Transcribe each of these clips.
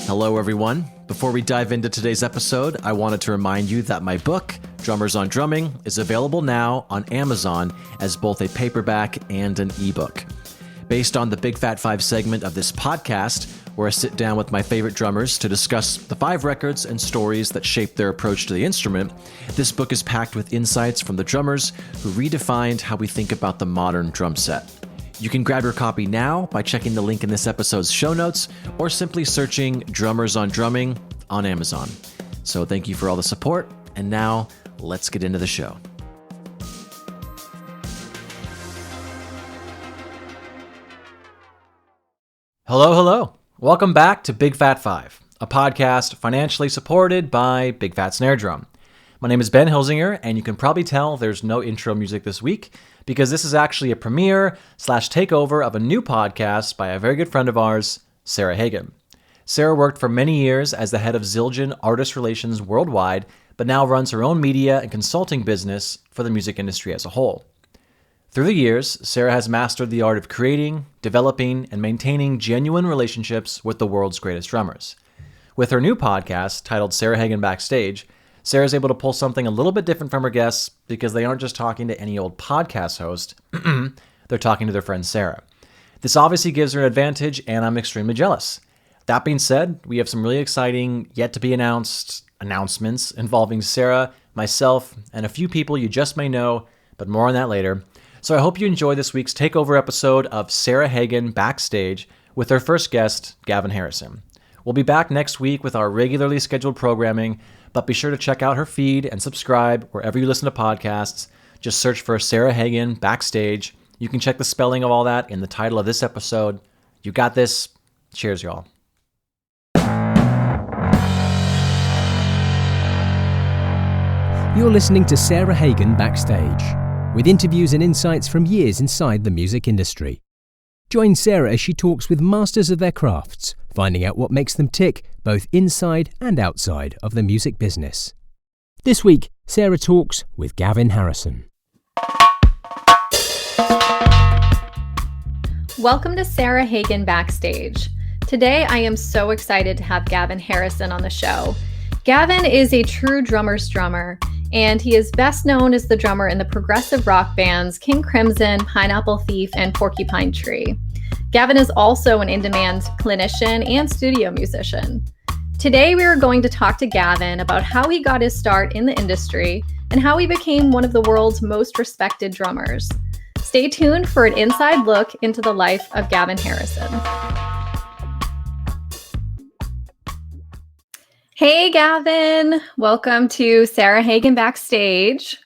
Hello, everyone. Before we dive into today's episode, I wanted to remind you that my book, Drummers on Drumming, is available now on Amazon as both a paperback and an ebook. Based on the Big Fat 5 segment of this podcast, where I sit down with my favorite drummers to discuss the 5 records and stories that shaped their approach to the instrument, this book is packed with insights from the drummers who redefined how we think about the modern drum set. You can grab your copy now by checking the link in this episode's show notes or simply searching Drummers on Drumming on Amazon. So thank you for all the support, and now let's get into the show. Hello. Welcome back to Big Fat 5, a podcast financially supported by Big Fat Snare Drum. My name is Ben Hilsinger, and you can probably tell there's no intro music this week because this is actually a premiere/takeover of a new podcast by a very good friend of ours, Sarah Hagan. Sarah worked for many years as the head of Zildjian Artist Relations worldwide, but now runs her own media and consulting business for the music industry as a whole. Through the years, Sarah has mastered the art of creating, developing, and maintaining genuine relationships with the world's greatest drummers. With her new podcast, titled Sarah Hagan Backstage, Sarah's able to pull something a little bit different from her guests because they aren't just talking to any old podcast host, they're talking to their friend Sarah. This obviously gives her an advantage, and I'm extremely jealous. That being said, we have some really exciting, yet-to-be-announced announcements involving Sarah, myself, and a few people you just may know, but more on that later. So I hope you enjoy this week's takeover episode of Sarah Hagan Backstage with our first guest, Gavin Harrison. We'll be back next week with our regularly scheduled programming, but be sure to check out her feed and subscribe wherever you listen to podcasts. Just search for Sarah Hagan Backstage. You can check the spelling of all that in the title of this episode. You got this. Cheers, y'all. You're listening to Sarah Hagan Backstage, with interviews and insights from years inside the music industry. Join Sarah as she talks with masters of their crafts, finding out what makes them tick both inside and outside of the music business. This week, Sarah talks with Gavin Harrison. Welcome to Sarah Hagan Backstage. Today, I am so excited to have Gavin Harrison on the show. Gavin is a true drummer's drummer, and he is best known as the drummer in the progressive rock bands King Crimson, Pineapple Thief, and Porcupine Tree. Gavin is also an in-demand clinician and studio musician. Today, we are going to talk to Gavin about how he got his start in the industry and how he became one of the world's most respected drummers. Stay tuned for an inside look into the life of Gavin Harrison. Hey, Gavin. Welcome to Sarah Hagan Backstage.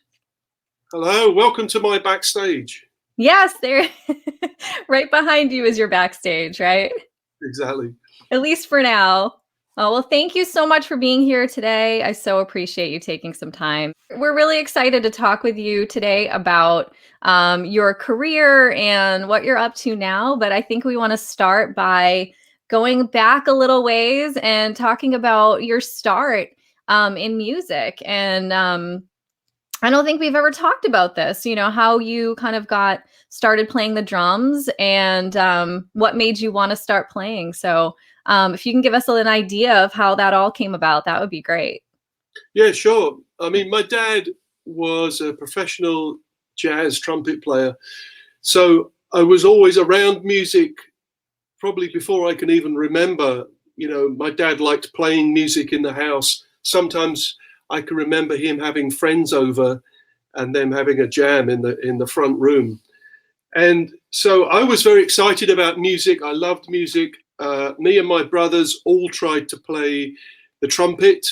Hello. Welcome to my backstage. Yes, there. Right behind you is your backstage, right? Exactly. At least for now. Oh, well, thank you so much for being here today. I so appreciate you taking some time. We're really excited to talk with you today about your career and what you're up to now. But I think we want to start by going back a little ways and talking about your start in music. And I don't think we've ever talked about this, how you kind of got started playing the drums and what made you want to start playing. So if you can give us an idea of how that all came about, that would be great. Yeah, sure. I mean, my dad was a professional jazz trumpet player. So I was always around music probably before I can even remember. My dad liked playing music in the house. Sometimes I can remember him having friends over and them having a jam in the front room. And so I was very excited about music. I loved music. Me and my brothers all tried to play the trumpet.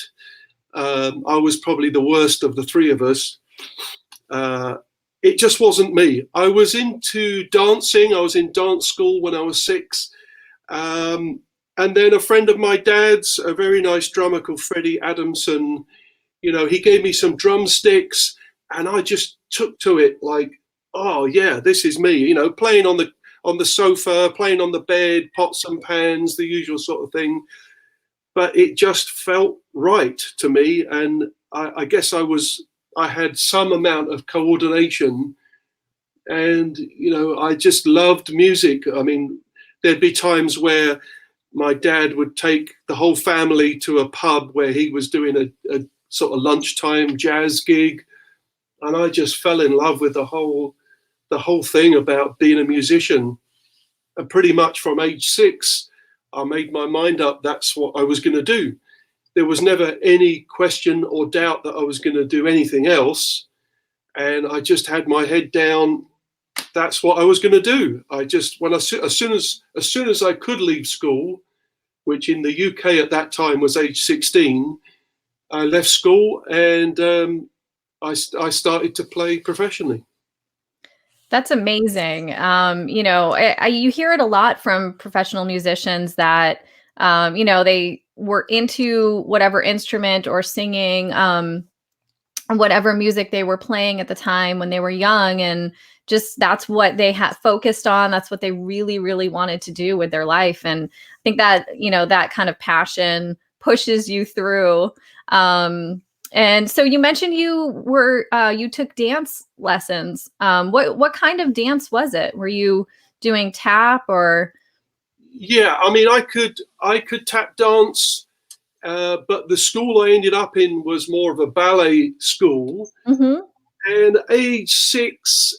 I was probably the worst of the three of us. It just wasn't me. I was into dancing. I was in dance school when I was 6. And then a friend of my dad's, a very nice drummer called Freddie Adamson, he gave me some drumsticks and I just took to it like, oh yeah, this is me, playing on the sofa, playing on the bed, pots and pans, the usual sort of thing. But it just felt right to me. And I guess I had some amount of coordination and, I just loved music. I mean, there'd be times where my dad would take the whole family to a pub where he was doing a sort of lunchtime jazz gig. And I just fell in love with the whole thing about being a musician. And pretty much from age 6, I made my mind up that's what I was going to do. There was never any question or doubt that I was going to do anything else. And I just had my head down. That's what I was going to do. I just, as soon as I could leave school, which in the UK at that time was age 16, I left school and I started to play professionally. That's amazing. You hear it a lot from professional musicians that, they were into whatever instrument or singing, whatever music they were playing at the time when they were young. And just that's what they had focused on. That's what they really, really wanted to do with their life. And I think that, that kind of passion pushes you through. And so you mentioned you took dance lessons. What kind of dance was it? Were you doing tap or? Yeah, I mean, I could tap dance, but the school I ended up in was more of a ballet school. Mm-hmm. And age 6,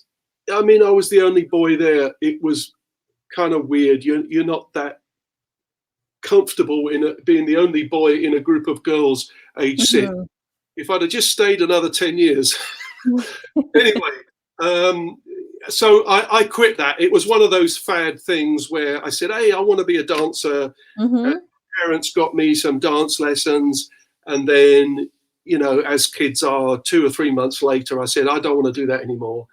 I mean, I was the only boy there. It was kind of weird. You're not that comfortable in being the only boy in a group of girls age 6. Mm-hmm. If I'd have just stayed another 10 years. Anyway, so I quit that. It was one of those fad things where I said, hey, I want to be a dancer. Mm-hmm. Parents got me some dance lessons. And then, as kids are, 2 or 3 months later, I said, I don't want to do that anymore.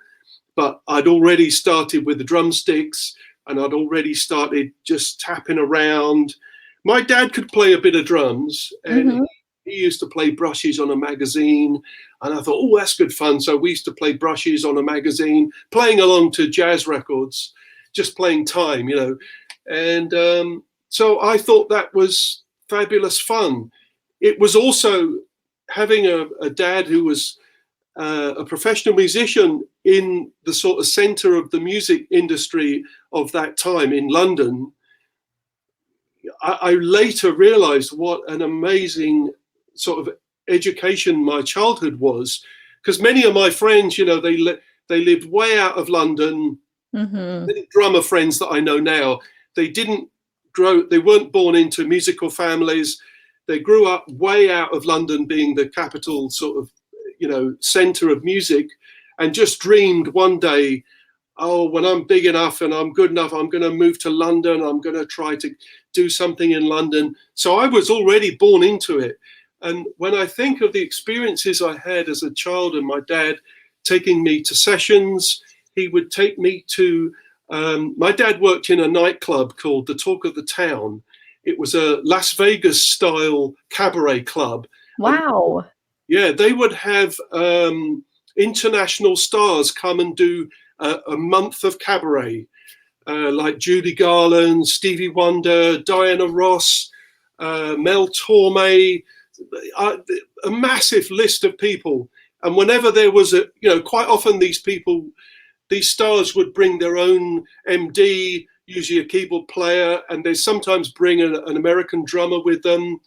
But I'd already started with the drumsticks and I'd already started just tapping around. My dad could play a bit of drums and Mm-hmm. he used to play brushes on a magazine. And I thought, oh, that's good fun. So we used to play brushes on a magazine, playing along to jazz records, just playing time, And so I thought that was fabulous fun. It was also having a dad who was a professional musician in the sort of center of the music industry of that time in London. I later realized what an amazing sort of education my childhood was, because many of my friends, they lived way out of London. Mm-hmm. Many drummer friends that I know now, they weren't born into musical families. They grew up way out of London, being the capital sort of, center of music, and just dreamed one day, oh, when I'm big enough and I'm good enough, I'm going to move to London. I'm going to try to do something in London. So I was already born into it. And when I think of the experiences I had as a child and my dad taking me to sessions, he would take me to, my dad worked in a nightclub called the Talk of the Town. It was a Las Vegas style cabaret club. Wow. And, yeah, they would have international stars come and do a month of cabaret, like Judy Garland, Stevie Wonder, Diana Ross, Mel Torme, a massive list of people. And whenever there was quite often these stars would bring their own MD, usually a keyboard player, and they sometimes bring an American drummer with them.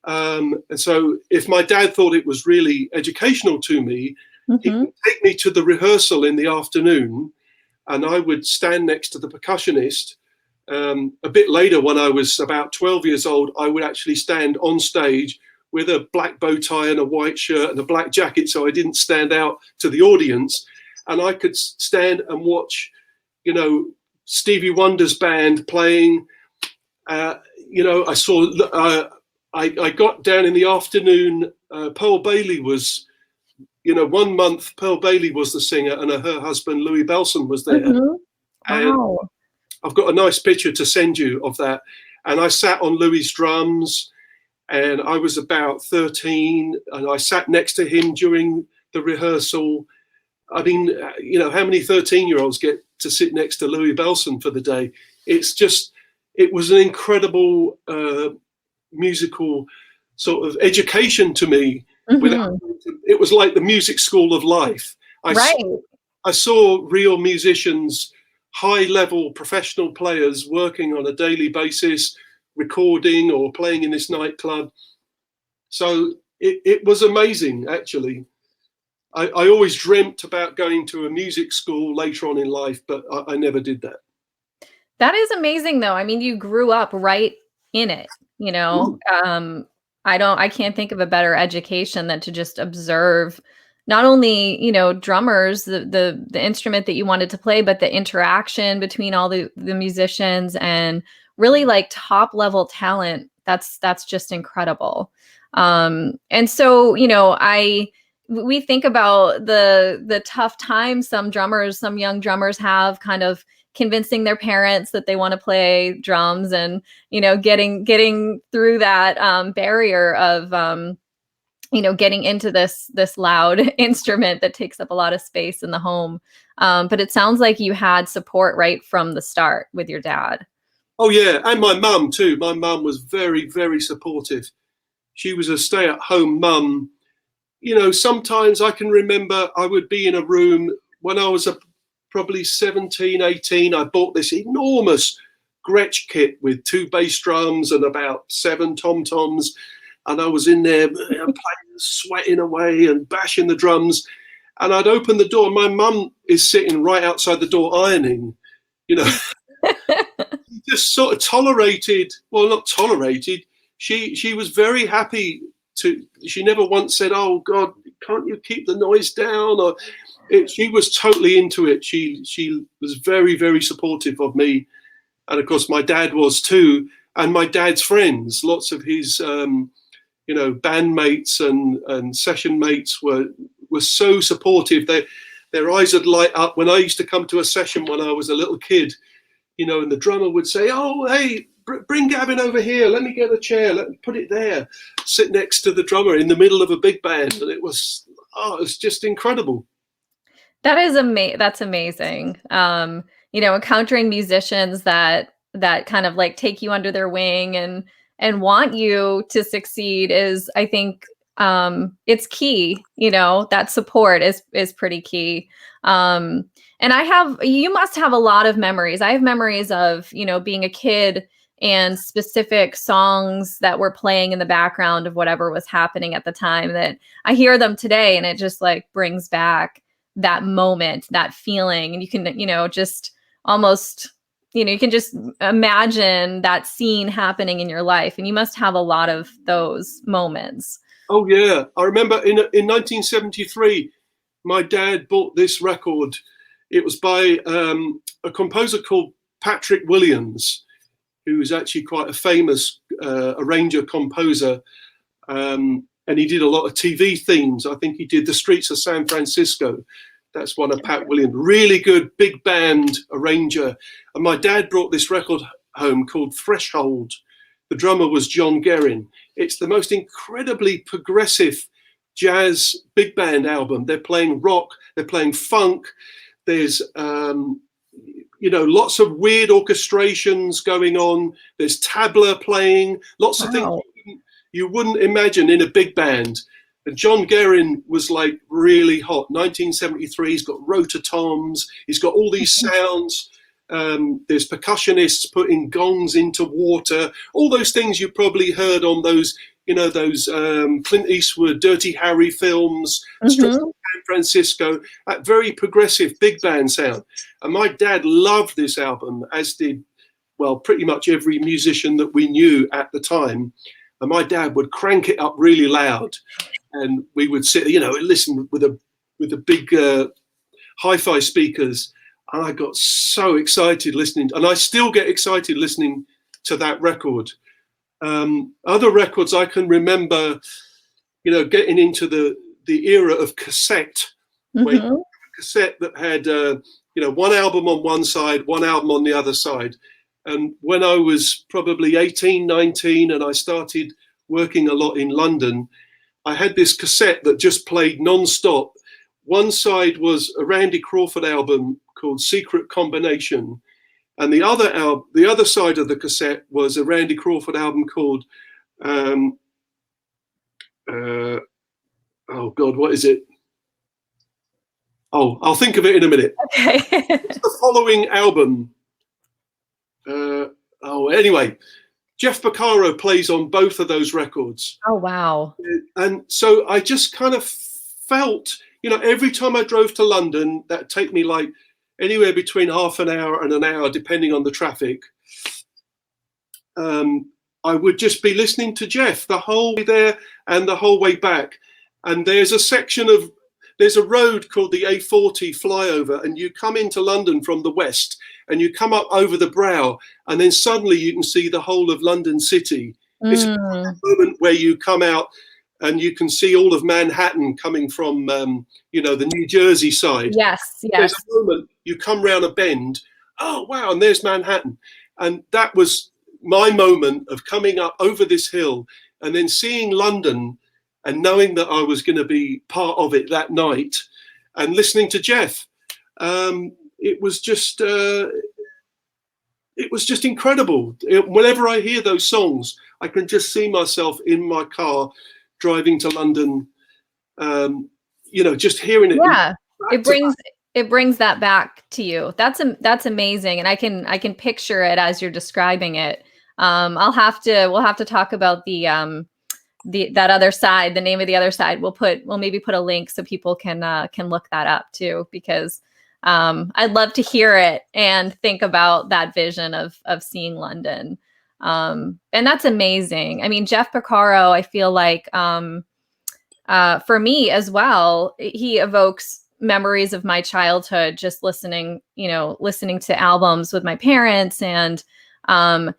And so if my dad thought it was really educational to me, Mm-hmm. he would take me to the rehearsal in the afternoon, and I would stand next to the percussionist. A bit later, when I was about 12 years old, I would actually stand on stage with a black bow tie and a white shirt and a black jacket, so I didn't stand out to the audience. And I could stand and watch, Stevie Wonder's band playing. I saw, I got down in the afternoon, Pearl Bailey was, 1 month, Pearl Bailey was the singer, and her husband, Louis Belson, was there. Mm-hmm. Wow. And I've got a nice picture to send you of that. And I sat on Louis' drums, and I was about 13, and I sat next to him during the rehearsal. I mean, how many 13-year-olds get to sit next to Louis Belson for the day? It was an incredible musical sort of education to me. Mm-hmm. It was like the music school of life. I saw real musicians, high-level professional players working on a daily basis, recording or playing in this nightclub. So it was amazing, actually. I always dreamt about going to a music school later on in life, but I never did that. That is amazing, though. I mean, you grew up right in it, you know. I can't think of a better education than to just observe not only, you know, drummers, the instrument that you wanted to play, but the interaction between all the musicians and really like top level talent. That's just incredible. And so, you know, we think about the tough times some young drummers have, kind of convincing their parents that they want to play drums, and, you know, getting through that barrier of you know, getting into this loud instrument that takes up a lot of space in the home. But it sounds like you had support right from the start with your dad. Oh yeah, and my mum too. My mum was very, very supportive. She was a stay-at-home mum. You know, sometimes I can remember I would be in a room when I was probably 17, 18. I bought this enormous Gretsch kit with 2 bass drums and about 7 tom-toms. And I was in there playing, sweating away and bashing the drums. And I'd open the door. My mum is sitting right outside the door ironing, you know. Just sort of tolerated, well, not tolerated. She was very happy she never once said, "Oh God, can't you keep the noise down?" Or she was totally into it. She was very, very supportive of me, and of course my dad was too, and my dad's friends. Lots of his, you know, bandmates and session mates were so supportive. Their eyes would light up when I used to come to a session when I was a little kid, you know, and the drummer would say, "Oh, hey, bring Gavin over here. Let me get a chair. Let me put it there." Sit next to the drummer in the middle of a big band, and it was just incredible. That's amazing. You know, encountering musicians that kind of like take you under their wing and want you to succeed is, I think, it's key. You know, that support is pretty key. And you must have a lot of memories. I have memories of, you know, being a kid and specific songs that were playing in the background of whatever was happening at the time, that I hear them today and it just like brings back that moment, that feeling. And you can, you know, just almost, you know, you can just imagine that scene happening in your life, and you must have a lot of those moments. Oh yeah, I remember in 1973, my dad bought this record. It was by a composer called Patrick Williams, who was actually quite a famous arranger composer, and he did a lot of TV themes. I think he did The Streets of San Francisco. That's one of Pat Williams. Really good big band arranger. And my dad brought this record home called Threshold. The drummer was John Guerin. It's the most incredibly progressive jazz big band album. They're playing rock, they're playing funk. There's you know, lots of weird orchestrations going on. There's tabla playing, lots of things you wouldn't imagine in a big band. And John Guerin was like really hot. 1973, he's got rototoms, he's got all these sounds. There's percussionists putting gongs into water, all those things you probably heard on those, you know, those Clint Eastwood, Dirty Harry films, Streets of San Francisco, that very progressive big band sound. And my dad loved this album, as did, well, pretty much every musician that we knew at the time. And my dad would crank it up really loud, and we would sit, you know, listen with the big hi-fi speakers. And I got so excited listening, and I still get excited listening to that record. Other records I can remember, you know, getting into the era of cassette, where you had a cassette that had, you know, one album on one side, one album on the other side. And when I was probably 18, 19, and I started working a lot in London, I had this cassette that just played non-stop. One side was a Randy Crawford album called Secret Combination, and the other side of the cassette was a Randy Crawford album called oh God, what is it? Oh, I'll think of it in a minute. Okay. It's the following album. Anyway, Jeff Porcaro plays on both of those records. Oh, wow. And so I just kind of felt, every time I drove to London, that'd take me like anywhere between half an hour and an hour, depending on the traffic. I would just be listening to Jeff the whole way there and the whole way back. And there's a road called the A40 flyover, and you come into London from the west and you come up over the brow, and then suddenly you can see the whole of London City. It's a moment where you come out and you can see all of Manhattan coming from, the New Jersey side. Yes. There's a moment you come round a bend, oh, wow, and there's Manhattan. And that was my moment of coming up over this hill and then seeing London and knowing that I was going to be part of it that night and listening to Jeff. It was just incredible. Whenever I hear those songs, I can just see myself in my car driving to London, just hearing it. Yeah, it brings that back to you. That's amazing, and I can picture it as you're describing it. We'll have to talk about that other side, the name of the other side. We'll maybe put a link so people can look that up too, because I'd love to hear it and think about that vision of seeing London. And that's amazing. I mean, Jeff Porcaro, I feel like for me as well, he evokes memories of my childhood, just listening to albums with my parents. And a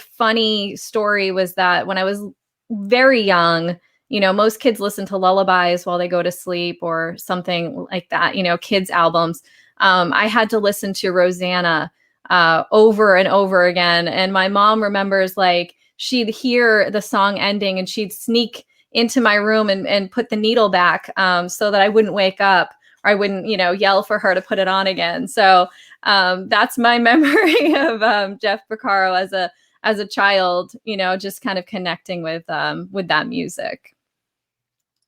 funny story was that when I was very young, most kids listen to lullabies while they go to sleep or something like that, kids albums. I had to listen to Rosanna over and over again. And my mom remembers, like, she'd hear the song ending and she'd sneak into my room and put the needle back so that I wouldn't wake up, or I wouldn't, yell for her to put it on again. So that's my memory of Jeff Porcaro as a child, just kind of connecting with that music.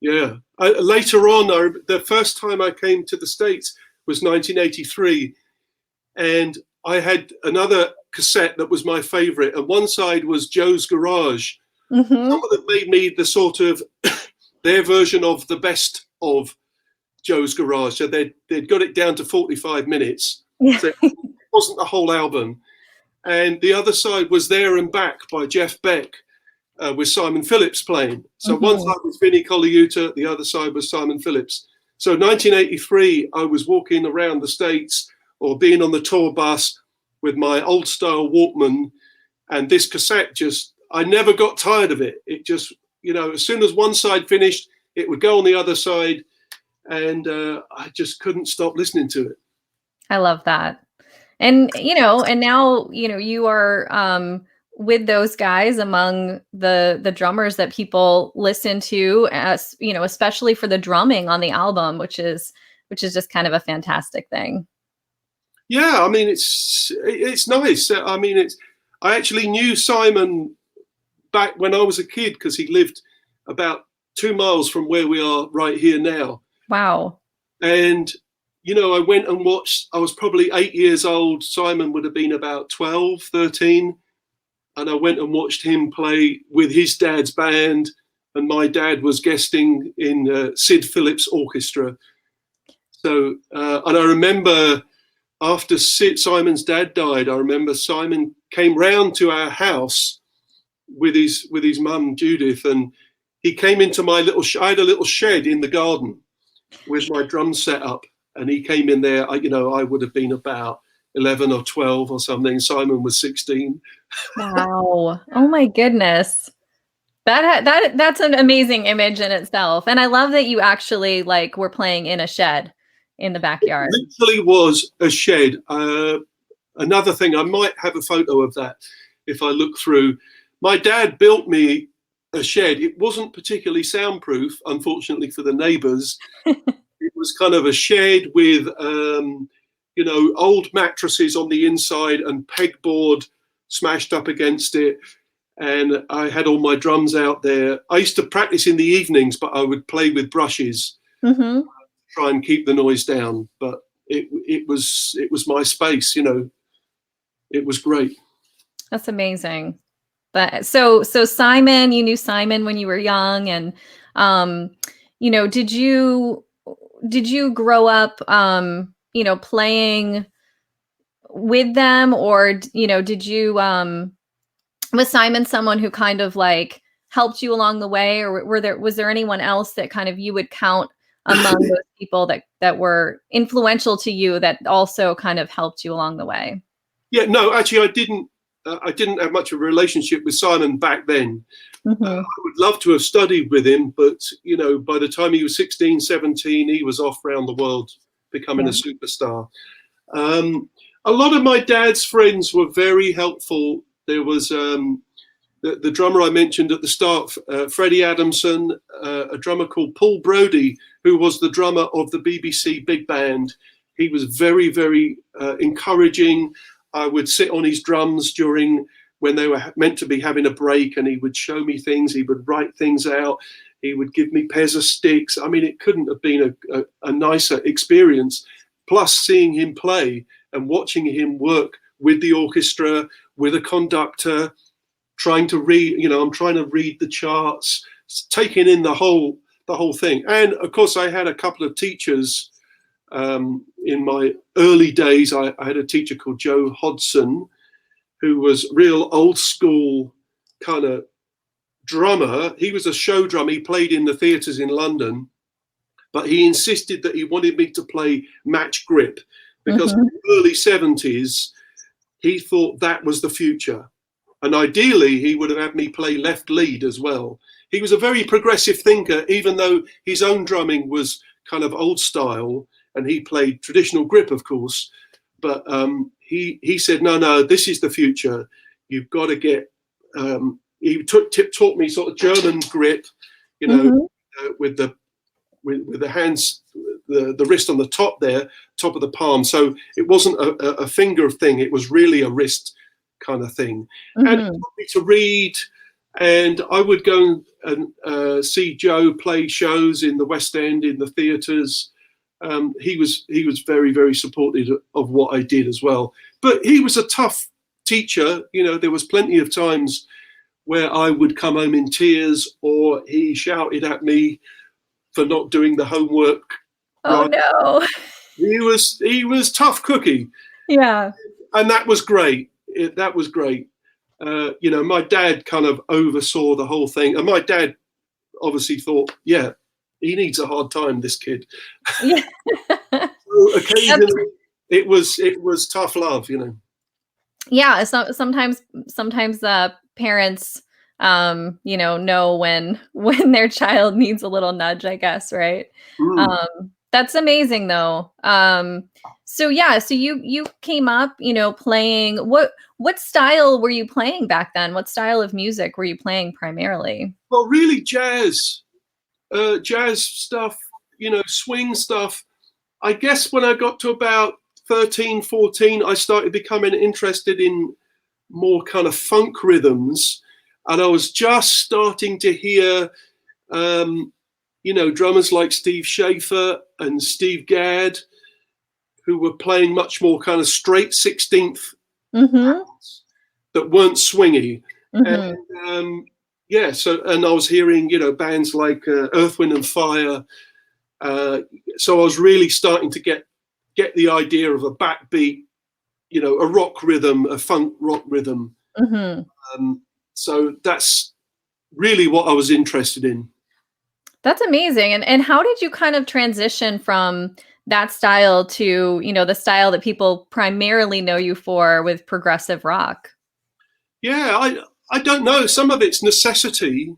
Yeah. Later on, the first time I came to the States was 1983. And I had another cassette that was my favorite. And one side was Joe's Garage. Mm-hmm. Some of them made me the sort of their version of the best of Joe's Garage. So they'd got it down to 45 minutes. Yeah. So it wasn't the whole album. And the other side was There and Back by Jeff Beck with Simon Phillips playing. So one side was Vinnie Colaiuta, the other side was Simon Phillips. So 1983, I was walking around the States or being on the tour bus with my old style Walkman, and this cassette I never got tired of it. It just, as soon as one side finished, it would go on the other side, and I just couldn't stop listening to it. I love that. And, and now, you are with those guys among the drummers that people listen to, as, especially for the drumming on the album, which is just kind of a fantastic thing. Yeah, I mean, it's nice. I mean, I actually knew Simon back when I was a kid because he lived about 2 miles from where we are right here now. Wow. And, I went and watched, I was probably 8 years old. Simon would have been about 12, 13. And I went and watched him play with his dad's band. And my dad was guesting in Sid Phillips' orchestra. So, and I remember after Simon's dad died, I remember Simon came round to our house with his mum, Judith, and he came into my I had a little shed in the garden with my drum set up, and he came in there. I would have been about 11 or 12 or something. Simon was 16. Wow. Oh my goodness. That's an amazing image in itself. And I love that you actually were playing in a shed in the backyard. It literally was a shed. Another thing, I might have a photo of that if I look through. My dad built me a shed. It wasn't particularly soundproof, unfortunately for the neighbors. It was kind of a shed with, old mattresses on the inside and pegboard smashed up against it. And I had all my drums out there. I used to practice in the evenings, but I would play with brushes, try and keep the noise down. But it was my space, It was great. That's amazing. But so Simon, you knew Simon when you were young, and did you grow up playing with them, or did you was Simon someone who kind of like helped you along the way, or was there anyone else that kind of you would count among those people that were influential to you that also kind of helped you along the way? Yeah, no, actually, I didn't have much of a relationship with Simon back then. Mm-hmm. I would love to have studied with him, but by the time he was 16, 17, he was off around the world becoming a superstar. A lot of my dad's friends were very helpful. There was the drummer I mentioned at the start, Freddie Adamson, a drummer called Paul Brodie, who was the drummer of the BBC Big Band. He was very, very encouraging. I would sit on his drums when they were meant to be having a break, and he would show me things. He would write things out. He would give me pairs of sticks. I mean, it couldn't have been a nicer experience. Plus, seeing him play and watching him work with the orchestra, with a conductor, trying to read. I'm trying to read the charts, taking in the whole thing. And of course, I had a couple of teachers. In my early days, I had a teacher called Joe Hodson, who was real old school kind of drummer. He was a show drummer. He played in the theatres in London, but he insisted that he wanted me to play match grip because in the early 70s, he thought that was the future. And ideally, he would have had me play left lead as well. He was a very progressive thinker, even though his own drumming was kind of old style. And he played traditional grip, of course, but he said, no, this is the future. You've got to get. He taught me sort of German grip, with the hands, the wrist on the top there, top of the palm. So it wasn't a finger thing; it was really a wrist kind of thing. And he taught me to read, and I would go and see Joe play shows in the West End, in the theatres. He was very, very supportive of what I did as well. But he was a tough teacher. There was plenty of times where I would come home in tears, or he shouted at me for not doing the homework. Oh right. No! He was tough cookie. Yeah, and that was great. That was great. My dad kind of oversaw the whole thing, and my dad obviously thought, yeah, he needs a hard time, this kid. Yeah. So occasionally it was tough love, Yeah. So sometimes parents, know when their child needs a little nudge, I guess. Right. That's amazing though. So you came up, playing, what style were you playing back then? What style of music were you playing primarily? Well, really jazz stuff, swing stuff. I guess when I got to about 13, 14, I started becoming interested in more kind of funk rhythms. And I was just starting to hear, drummers like Steve Schaefer and Steve Gadd, who were playing much more kind of straight 16th patterns that weren't swingy. And and I was hearing, bands like Earth, Wind and Fire. So I was really starting to get the idea of a backbeat, a rock rhythm, a funk rock rhythm. So that's really what I was interested in. That's amazing. And how did you kind of transition from that style to, the style that people primarily know you for with progressive rock? Yeah, I don't know. Some of it's necessity.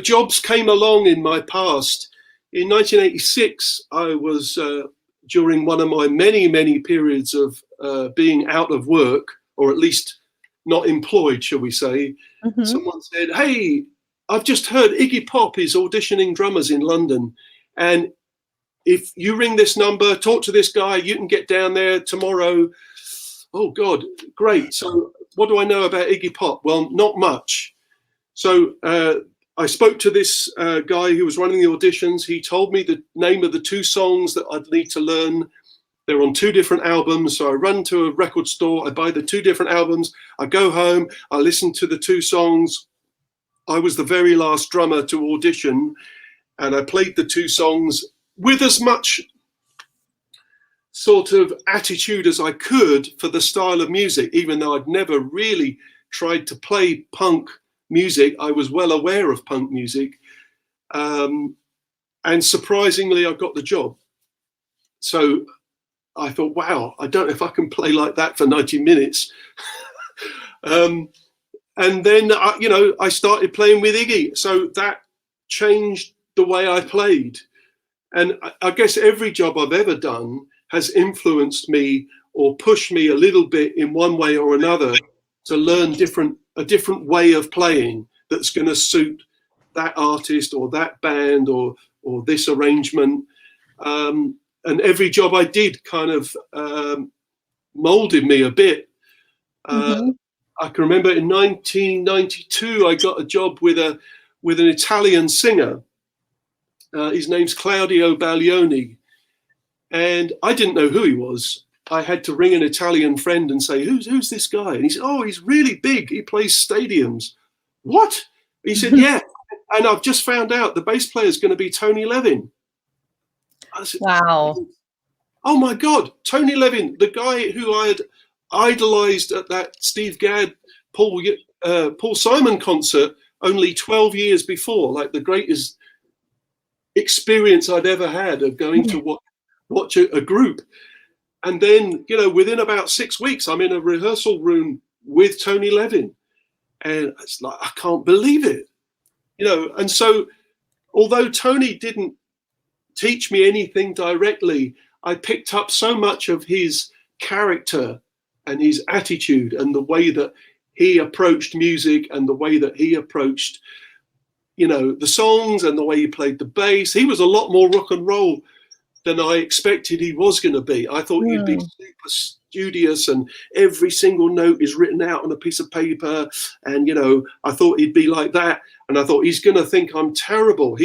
Jobs came along in my past. In 1986, I was, during one of my many, many periods of being out of work, or at least not employed, shall we say, someone said, hey, I've just heard Iggy Pop is auditioning drummers in London. And if you ring this number, talk to this guy, you can get down there tomorrow. Oh, God, great. So what do I know about Iggy Pop? Well, not much. So I spoke to this guy who was running the auditions. He told me the name of the two songs that I'd need to learn. They're on 2 different albums. So I run to a record store, I buy the 2 different albums, I go home, I listen to the 2 songs. I was the very last drummer to audition, and I played the 2 songs with as much sort of attitude as I could for the style of music, even though I'd never really tried to play punk music. I was well aware of punk music. And surprisingly, I got the job. So I thought, wow, I don't know if I can play like that for 90 minutes. And then, I started playing with Iggy. So that changed the way I played. And I guess every job I've ever done has influenced me or pushed me a little bit in one way or another to learn a different way of playing that's going to suit that artist or that band or this arrangement. And every job I did kind of molded me a bit. I can remember in 1992, I got a job with an Italian singer. His name's Claudio Baglioni. And I didn't know who he was. I had to ring an Italian friend and say, who's this guy? And he said, oh, he's really big. He plays stadiums. What? He said, yeah. And I've just found out the bass player is going to be Tony Levin. I said, wow. Oh my God, Tony Levin, the guy who I had idolized at that Steve Gadd, Paul Simon concert only 12 years before, like the greatest experience I'd ever had of going to watch a group. And then, within about 6 weeks, I'm in a rehearsal room with Tony Levin. And it's like, I can't believe it. And so although Tony didn't teach me anything directly, I picked up so much of his character and his attitude and the way that he approached music and the way that he approached, the songs and the way he played the bass. He was a lot more rock and roll than I expected he was going to be. I thought he'd be super studious and every single note is written out on a piece of paper. And, I thought he'd be like that. And I thought he's going to think I'm terrible.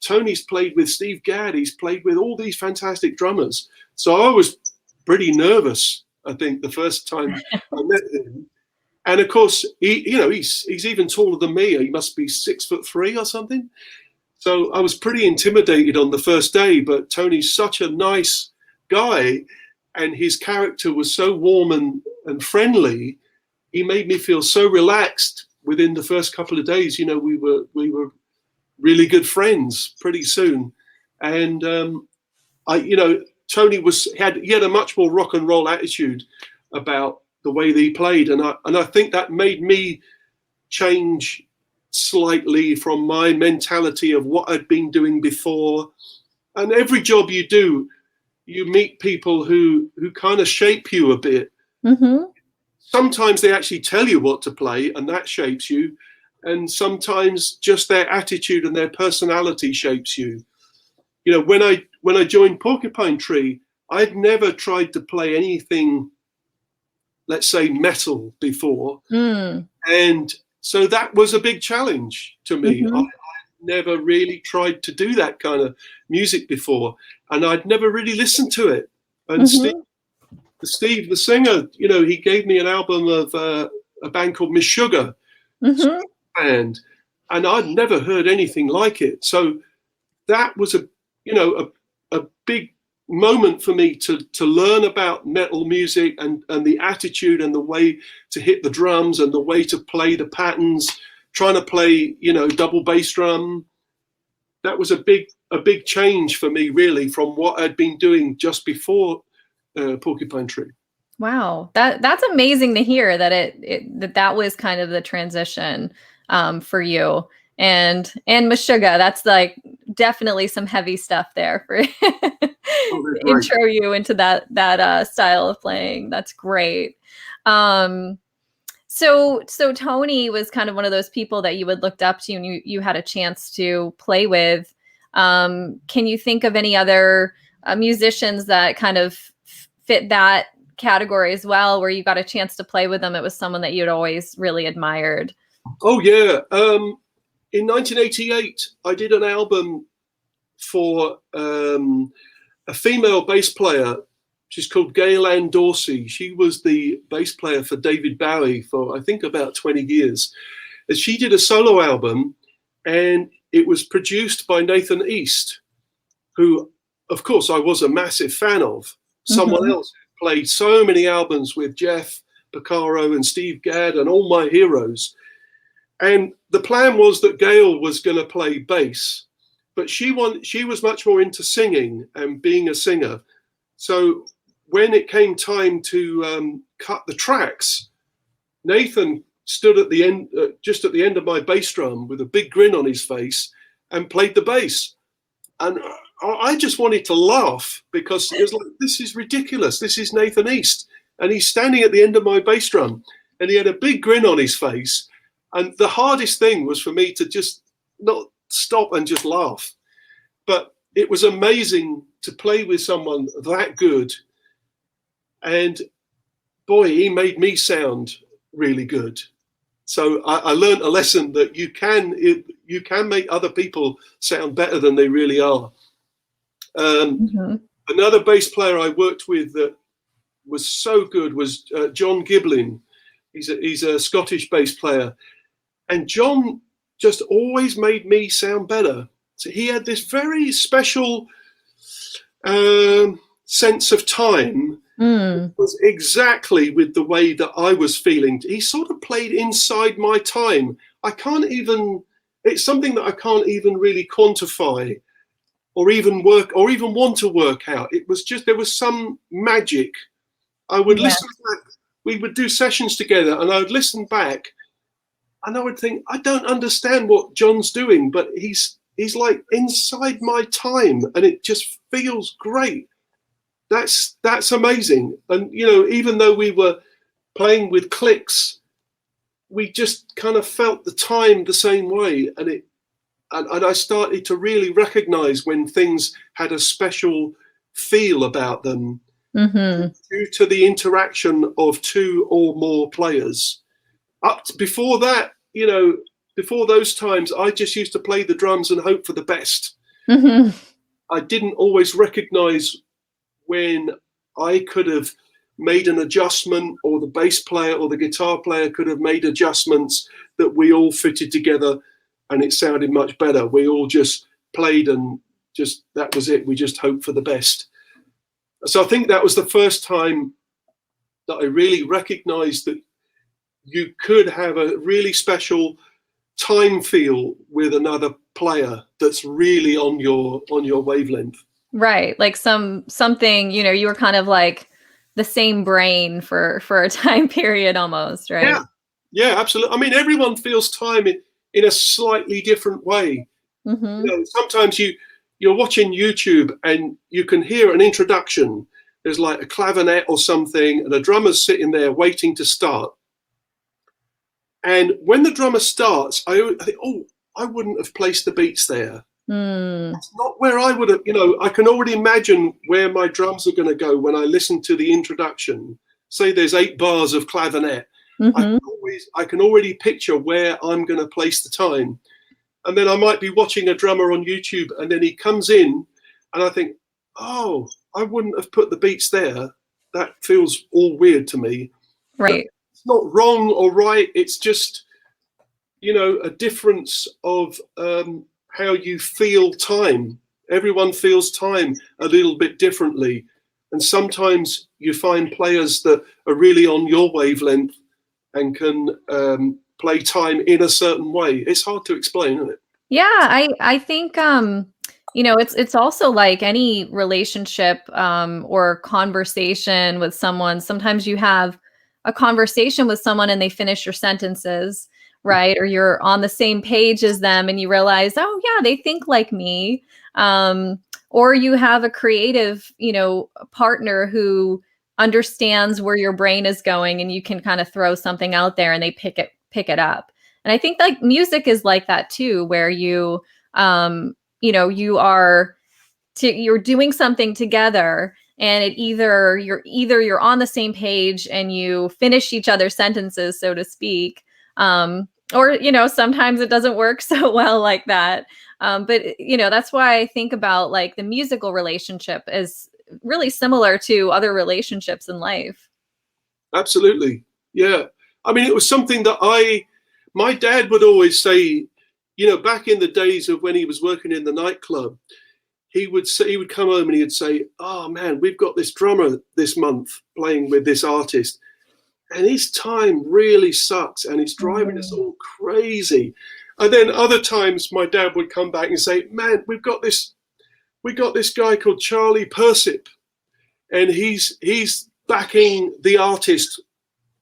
Tony's played with Steve Gadd. He's played with all these fantastic drummers. So I was pretty nervous, I think, the first time I met him. And of course, he's even taller than me. He must be 6'3" or something. So I was pretty intimidated on the first day, but Tony's such a nice guy and his character was so warm and friendly. He made me feel so relaxed within the first couple of days. We were really good friends pretty soon. And, Tony had a much more rock and roll attitude about the way that he played. And I think that made me change slightly from my mentality of what I'd been doing before. And every job you do, you meet people who kind of shape you a bit. Sometimes they actually tell you what to play and that shapes you. And sometimes just their attitude and their personality shapes you. When I joined Porcupine Tree, I'd never tried to play anything, let's say, metal before. And so that was a big challenge to me. I never really tried to do that kind of music before, and I'd never really listened to it. And Steve, the singer, he gave me an album of a band called Miss Sugar, and I'd never heard anything like it. So that was a big moment for me to learn about metal music and the attitude and the way to hit the drums and the way to play the patterns, trying to play, double bass drum. That was a big change for me, really, from what I'd been doing just before Porcupine Tree. Wow. That's amazing to hear that that was kind of the transition for you. And Meshuggah, that's like definitely some heavy stuff there for intro you into that style of playing. That's great. So Tony was kind of one of those people that you had looked up to and you had a chance to play with. Can you think of any other musicians that kind of fit that category as well, where you got a chance to play with them? It was someone that you'd always really admired. Oh yeah. In 1988, I did an album for a female bass player She's called Gail Ann Dorsey. She was the bass player for David Bowie for, I think, about 20 years. And she did a solo album, and it was produced by Nathan East, who, of course, I was a massive fan of. Someone else who played so many albums with Jeff Porcaro and Steve Gadd and all my heroes. And the plan was that Gail was going to play bass, but she was much more into singing and being a singer. So when it came time to cut the tracks, Nathan stood at the end, just at the end of my bass drum with a big grin on his face and played the bass. And I just wanted to laugh because it was like, this is ridiculous. This is Nathan East. And he's standing at the end of my bass drum and he had a big grin on his face. And the hardest thing was for me to just not stop and just laugh. But it was amazing to play with someone that good. And boy, he made me sound really good. So I learned a lesson that you can make other people sound better than they really are. Another bass player I worked with that was so good was John Giblin. He's a Scottish bass player. And John just always made me sound better. So he had this very special sense of time. It was exactly with the way that I was feeling. He sort of played inside my time. It's something that I can't even really quantify or even want to work out. It was just, there was some magic. I would listen back, we would do sessions together and I would listen back and I would think, I don't understand what John's doing, but he's like inside my time and it just feels great. That's amazing. And, you know, even though we were playing with clicks, we just kind of felt the time the same way. And I started to really recognize when things had a special feel about them due to the interaction of two or more players. Before that, you know, before those times, I just used to play the drums and hope for the best. I didn't always recognize when I could have made an adjustment, or the bass player or the guitar player could have made adjustments that we all fitted together and it sounded much better. We all just played and just, that was it. We just hoped for the best. So I think that was the first time that I really recognized that you could have a really special time feel with another player that's really on your wavelength. Right. Like something, you know, you were kind of like the same brain for a time period almost, right? Yeah, absolutely. I mean, everyone feels time in a slightly different way. You know, sometimes you're watching YouTube and you can hear an introduction. There's like a clavinet or something and a drummer's sitting there waiting to start. And when the drummer starts, I think, oh, I wouldn't have placed the beats there. That's not where I would have, you know, I can already imagine where my drums are going to go when I listen to the introduction. Say there's 8 bars of clavinet. I can already picture where I'm going to place the time. And then I might be watching a drummer on YouTube and then he comes in and I think, oh, I wouldn't have put the beats there. That feels all weird to me. Right. But it's not wrong or right. It's just, you know, a difference of how you feel time. Everyone feels time a little bit differently. And sometimes you find players that are really on your wavelength and can play time in a certain way. It's hard to explain, isn't it? Yeah, I think you know, it's also like any relationship or conversation with someone. Sometimes you have a conversation with someone and they finish your sentences, right? Or you're on the same page as them and you realize, oh yeah, they think like me. Or you have a creative, you know, partner who understands where your brain is going and you can kind of throw something out there and they pick it up. And I think like music is like that too, where you, you know, you're doing something together and you're on the same page and you finish each other's sentences, so to speak. Or, you know, sometimes it doesn't work so well like that. But, you know, that's why I think about like the musical relationship is really similar to other relationships in life. Absolutely. Yeah. I mean, it was something that my dad would always say, back in the days of when he was working in the nightclub, he would come home and he would say, "Oh man, we've got this drummer this month playing with this artist, and his time really sucks and it's driving us all crazy." And then other times my dad would come back and say, "Man, we got this guy called Charlie Persip, and he's backing the artist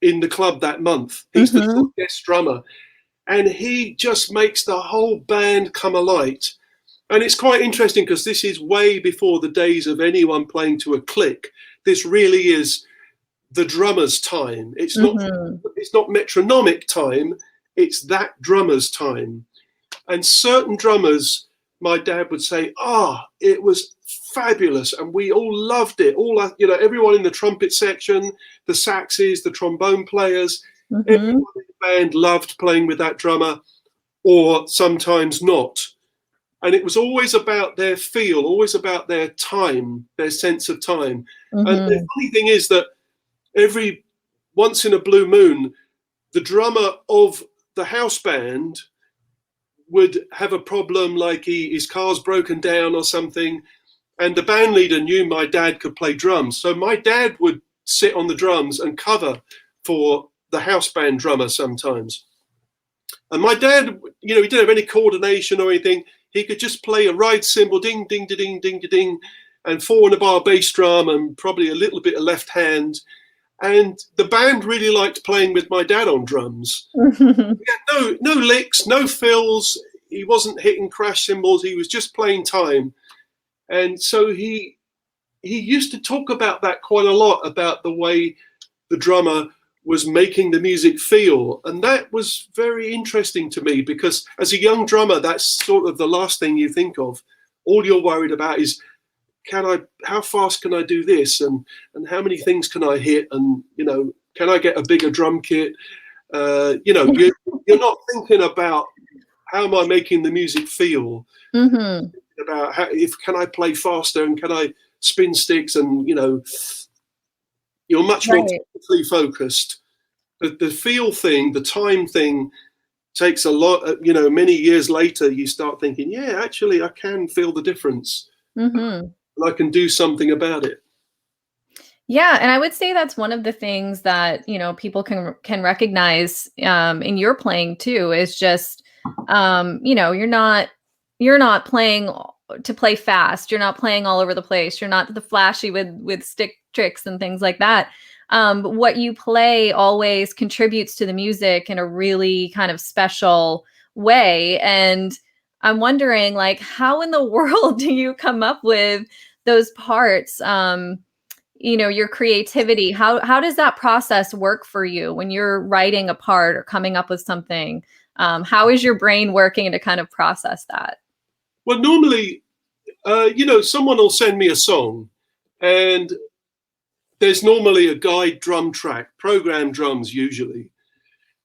in the club that month. He's the guest drummer, and he just makes the whole band come alight." And it's quite interesting because this is way before the days of anyone playing to a click. This really is the drummer's time. It's not metronomic time. It's that drummer's time. And certain drummers, my dad would say, it was fabulous, and we all loved it. Everyone in the trumpet section, the saxes, the trombone players, everyone in the band loved playing with that drummer, or sometimes not. And it was always about their feel, always about their time, their sense of time. And the funny thing is that every once in a blue moon, the drummer of the house band would have a problem, like his car's broken down or something, and the band leader knew my dad could play drums. So my dad would sit on the drums and cover for the house band drummer sometimes. And my dad, he didn't have any coordination or anything. He could just play a ride cymbal, ding, ding, ding, ding, ding, and 4-bar bass drum and probably a little bit of left hand. And the band really liked playing with my dad on drums. No licks, no fills. He wasn't hitting crash cymbals. He was just playing time. And so he used to talk about that quite a lot, about the way the drummer was making the music feel. And that was very interesting to me, because as a young drummer, that's sort of the last thing you think of. All you're worried about is, how fast can I do this? And how many things can I hit? And, can I get a bigger drum kit? You're not thinking about how am I making the music feel? About can I play faster, and can I spin sticks, and, you're much more technically focused. The feel thing, the time thing takes a lot, many years later, you start thinking, yeah, actually, I can feel the difference. And I can do something about it. Yeah, and I would say that's one of the things that, people can recognize in your playing too, is just, you're not playing to play fast. You're not playing all over the place. You're not the flashy with stick tricks and things like that. But what you play always contributes to the music in a really kind of special way. And I'm wondering, like, how in the world do you come up with those parts? Your creativity, how does that process work for you when you're writing a part or coming up with something? How is your brain working to kind of process that? Well, normally, someone will send me a song, and there's normally a guide drum track, program drums usually.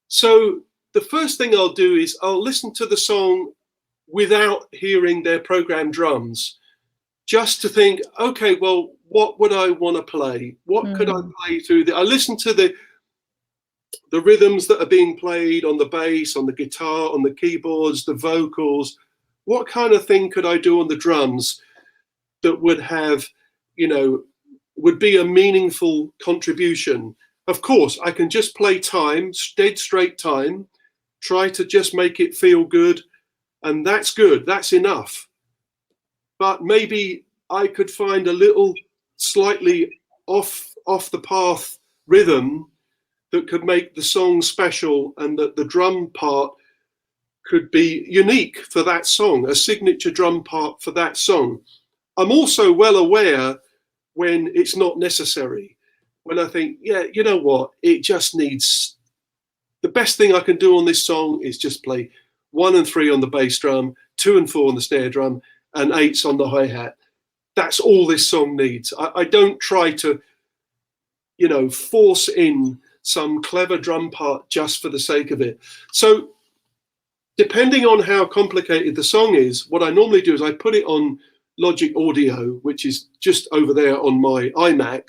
So the first thing I'll do is I'll listen to the song without hearing their program drums, just to think, okay, well, what would I want to play? What could I play through? I listen to the rhythms that are being played on the bass, on the guitar, on the keyboards, the vocals. What kind of thing could I do on the drums that would have, would be a meaningful contribution? Of course, I can just play time, dead straight time, try to just make it feel good, and that's good, that's enough. But maybe I could find a little slightly off the path rhythm that could make the song special, and that the drum part could be unique for that song, a signature drum part for that song. I'm also well aware when it's not necessary, when I think, yeah, you know what, it just needs, the best thing I can do on this song is just play 1 and 3 on the bass drum, 2 and 4 on the snare drum, and 8s on the hi-hat. That's all this song needs. I don't try to, force in some clever drum part just for the sake of it. So depending on how complicated the song is, what I normally do is I put it on Logic Audio, which is just over there on my iMac,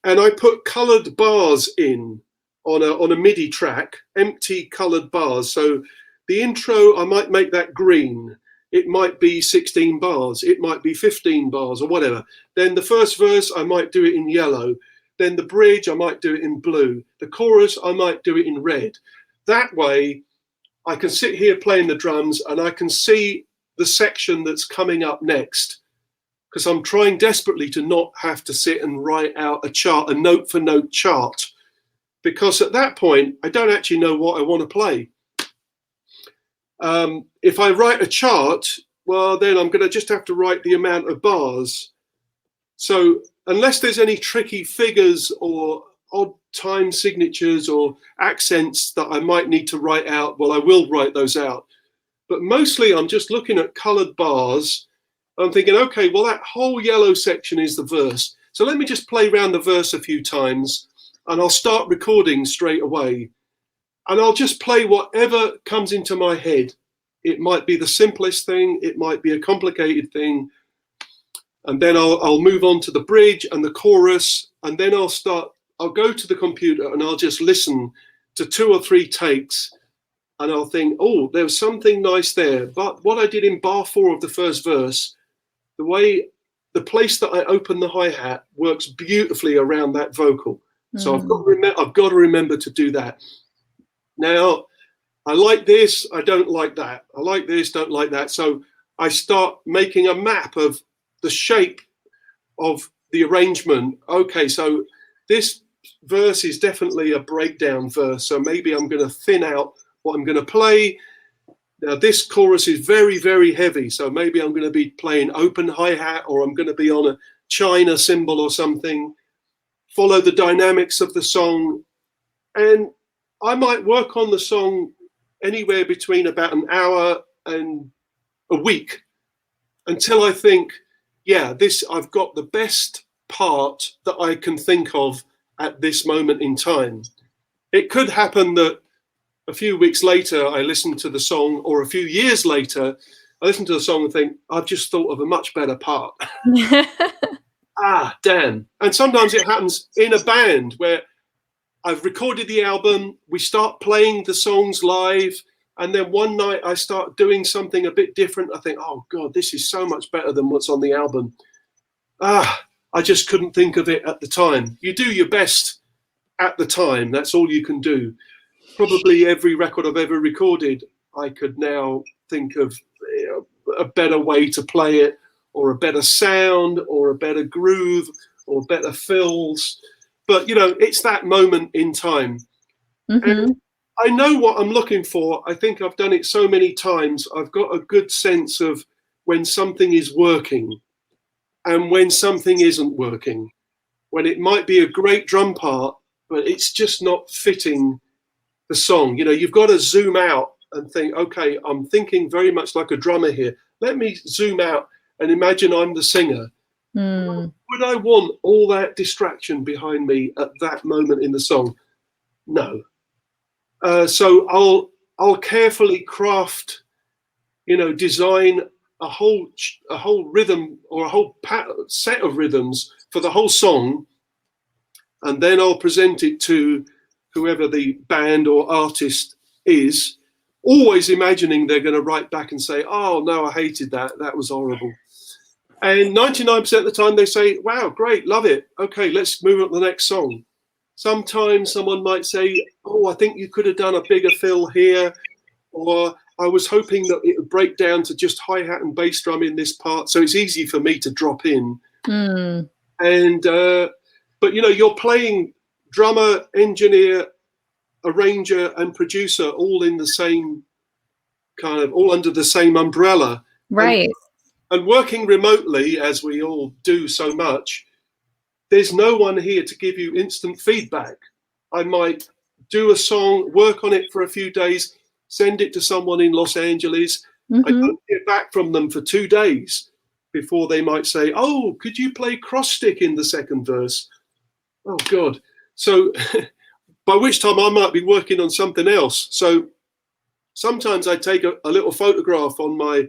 and I put coloured bars in on a MIDI track, empty coloured bars. So the intro, I might make that green. It might be 16 bars. It might be 15 bars or whatever. Then the first verse, I might do it in yellow. Then the bridge, I might do it in blue. The chorus, I might do it in red. That way, I can sit here playing the drums and I can see the section that's coming up next, because I'm trying desperately to not have to sit and write out a chart, a note for note chart, because at that point, I don't actually know what I want to play. If I write a chart, well, then I'm going to just have to write the amount of bars. So unless there's any tricky figures or odd time signatures or accents that I might need to write out, well, I will write those out. But mostly I'm just looking at coloured bars. I'm thinking, okay, well, that whole yellow section is the verse. So let me just play around the verse a few times and I'll start recording straight away. And I'll just play whatever comes into my head. It might be the simplest thing. It might be a complicated thing. And then I'll move on to the bridge and the chorus. And then I'll go to the computer and I'll just listen to 2 or 3 takes. And I'll think, oh, there was something nice there. But what I did in bar 4 of the first verse, the place that I open the hi-hat works beautifully around that vocal. So I've got to remember to do that. Now, I like this, I don't like that. I like this, don't like that. So I start making a map of the shape of the arrangement. Okay, so this verse is definitely a breakdown verse. So maybe I'm going to thin out what I'm going to play. Now, this chorus is very, very heavy. So maybe I'm going to be playing open hi-hat, or I'm going to be on a China cymbal or something. Follow the dynamics of the song. And I might work on the song anywhere between about an hour and a week until I think, yeah, I've got the best part that I can think of at this moment in time. It could happen that a few weeks later I listen to the song, or a few years later I listen to the song and think, I've just thought of a much better part. Damn. And sometimes it happens in a band where I've recorded the album, we start playing the songs live, and then one night I start doing something a bit different. I think, oh God, this is so much better than what's on the album. I just couldn't think of it at the time. You do your best at the time. That's all you can do. Probably every record I've ever recorded, I could now think of a better way to play it, or a better sound, or a better groove, or better fills. But, it's that moment in time. Mm-hmm. And I know what I'm looking for. I think I've done it so many times. I've got a good sense of when something is working and when something isn't working. When it might be a great drum part, but it's just not fitting the song. You've got to zoom out and think, okay, I'm thinking very much like a drummer here. Let me zoom out and imagine I'm the singer. Would I want all that distraction behind me at that moment in the song? No. So I'll carefully craft, design a whole rhythm, or a whole set of rhythms for the whole song, and then I'll present it to whoever the band or artist is, always imagining they're going to write back and say, oh no, I hated that. That was horrible. And 99% of the time they say, wow, great, love it. Okay, let's move on to the next song. Sometimes someone might say, oh, I think you could have done a bigger fill here. Or I was hoping that it would break down to just hi-hat and bass drum in this part. So it's easy for me to drop in. And, but you're playing drummer, engineer, arranger, and producer all in the same all under the same umbrella. Right. And working remotely, as we all do so much, there's no one here to give you instant feedback. I might do a song, work on it for a few days, send it to someone in Los Angeles. I don't hear back from them for 2 days before they might say, oh, could you play cross stick in the second verse? Oh, God. So by which time I might be working on something else. So sometimes I take a little photograph on my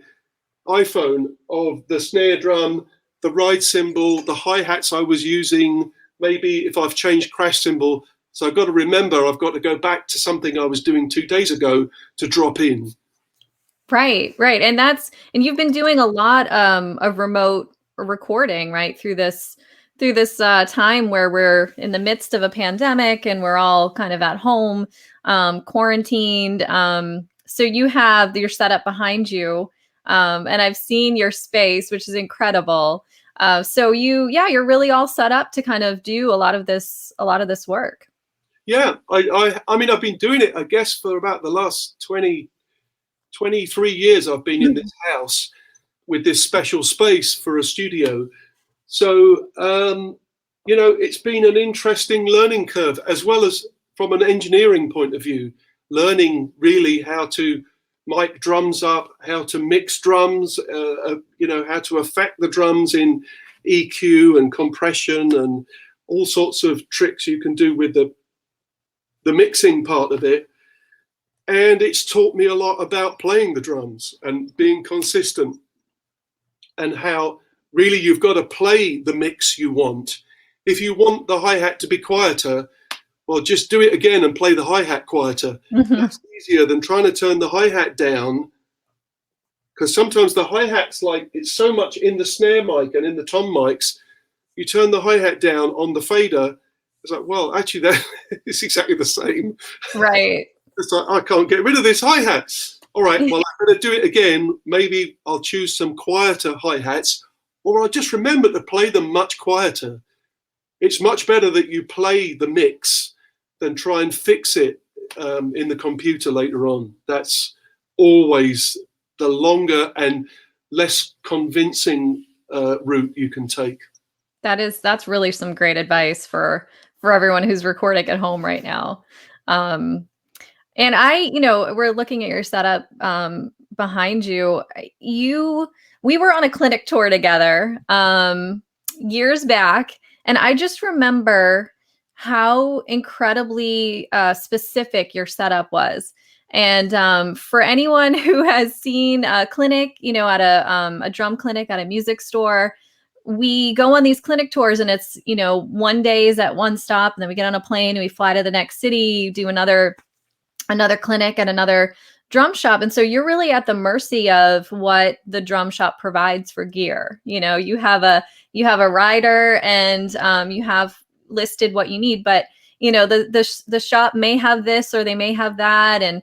iPhone of the snare drum, the ride cymbal, the hi-hats I was using, maybe if I've changed crash cymbal. So I've got to remember I've got to go back to something I was doing 2 days ago to drop in. Right, right. And you've been doing a lot of remote recording, right? Through this time where we're in the midst of a pandemic and we're all kind of at home, quarantined. So you have your setup behind you. And I've seen your space, which is incredible. So you're really all set up to kind of do a lot of this work. Yeah, I mean, I've been doing it, I guess, for about the last 23 years I've been in this house with this special space for a studio. So, it's been an interesting learning curve, as well as from an engineering point of view, learning really how to mic drums up, how to mix drums, how to affect the drums in EQ and compression and all sorts of tricks you can do with the mixing part of it. And it's taught me a lot about playing the drums and being consistent, and how really you've got to play the mix you want. If you want the hi-hat to be quieter, well, just do it again and play the hi-hat quieter. Mm-hmm. That's easier than trying to turn the hi-hat down, because sometimes the hi-hat's like, it's so much in the snare mic and in the tom mics, you turn the hi-hat down on the fader, it's like, well, actually, that it's exactly the same. Right. It's like, I can't get rid of this hi-hat. All right, well, I'm going to do it again. Maybe I'll choose some quieter hi-hats, or I'll just remember to play them much quieter. It's much better that you play the mix than try and fix it in the computer later on. That's always the longer and less convincing route you can take. That's really some great advice for everyone who's recording at home right now. And we're looking at your setup behind you. We were on a clinic tour together years back, and I just remember how incredibly specific your setup was. And for anyone who has seen a clinic, at a drum clinic at a music store, we go on these clinic tours, and it's, one day is at one stop, and then we get on a plane and we fly to the next city, do another clinic at another drum shop. And so you're really at the mercy of what the drum shop provides for gear. You have a rider, and you have listed what you need, but the shop may have this or they may have that. And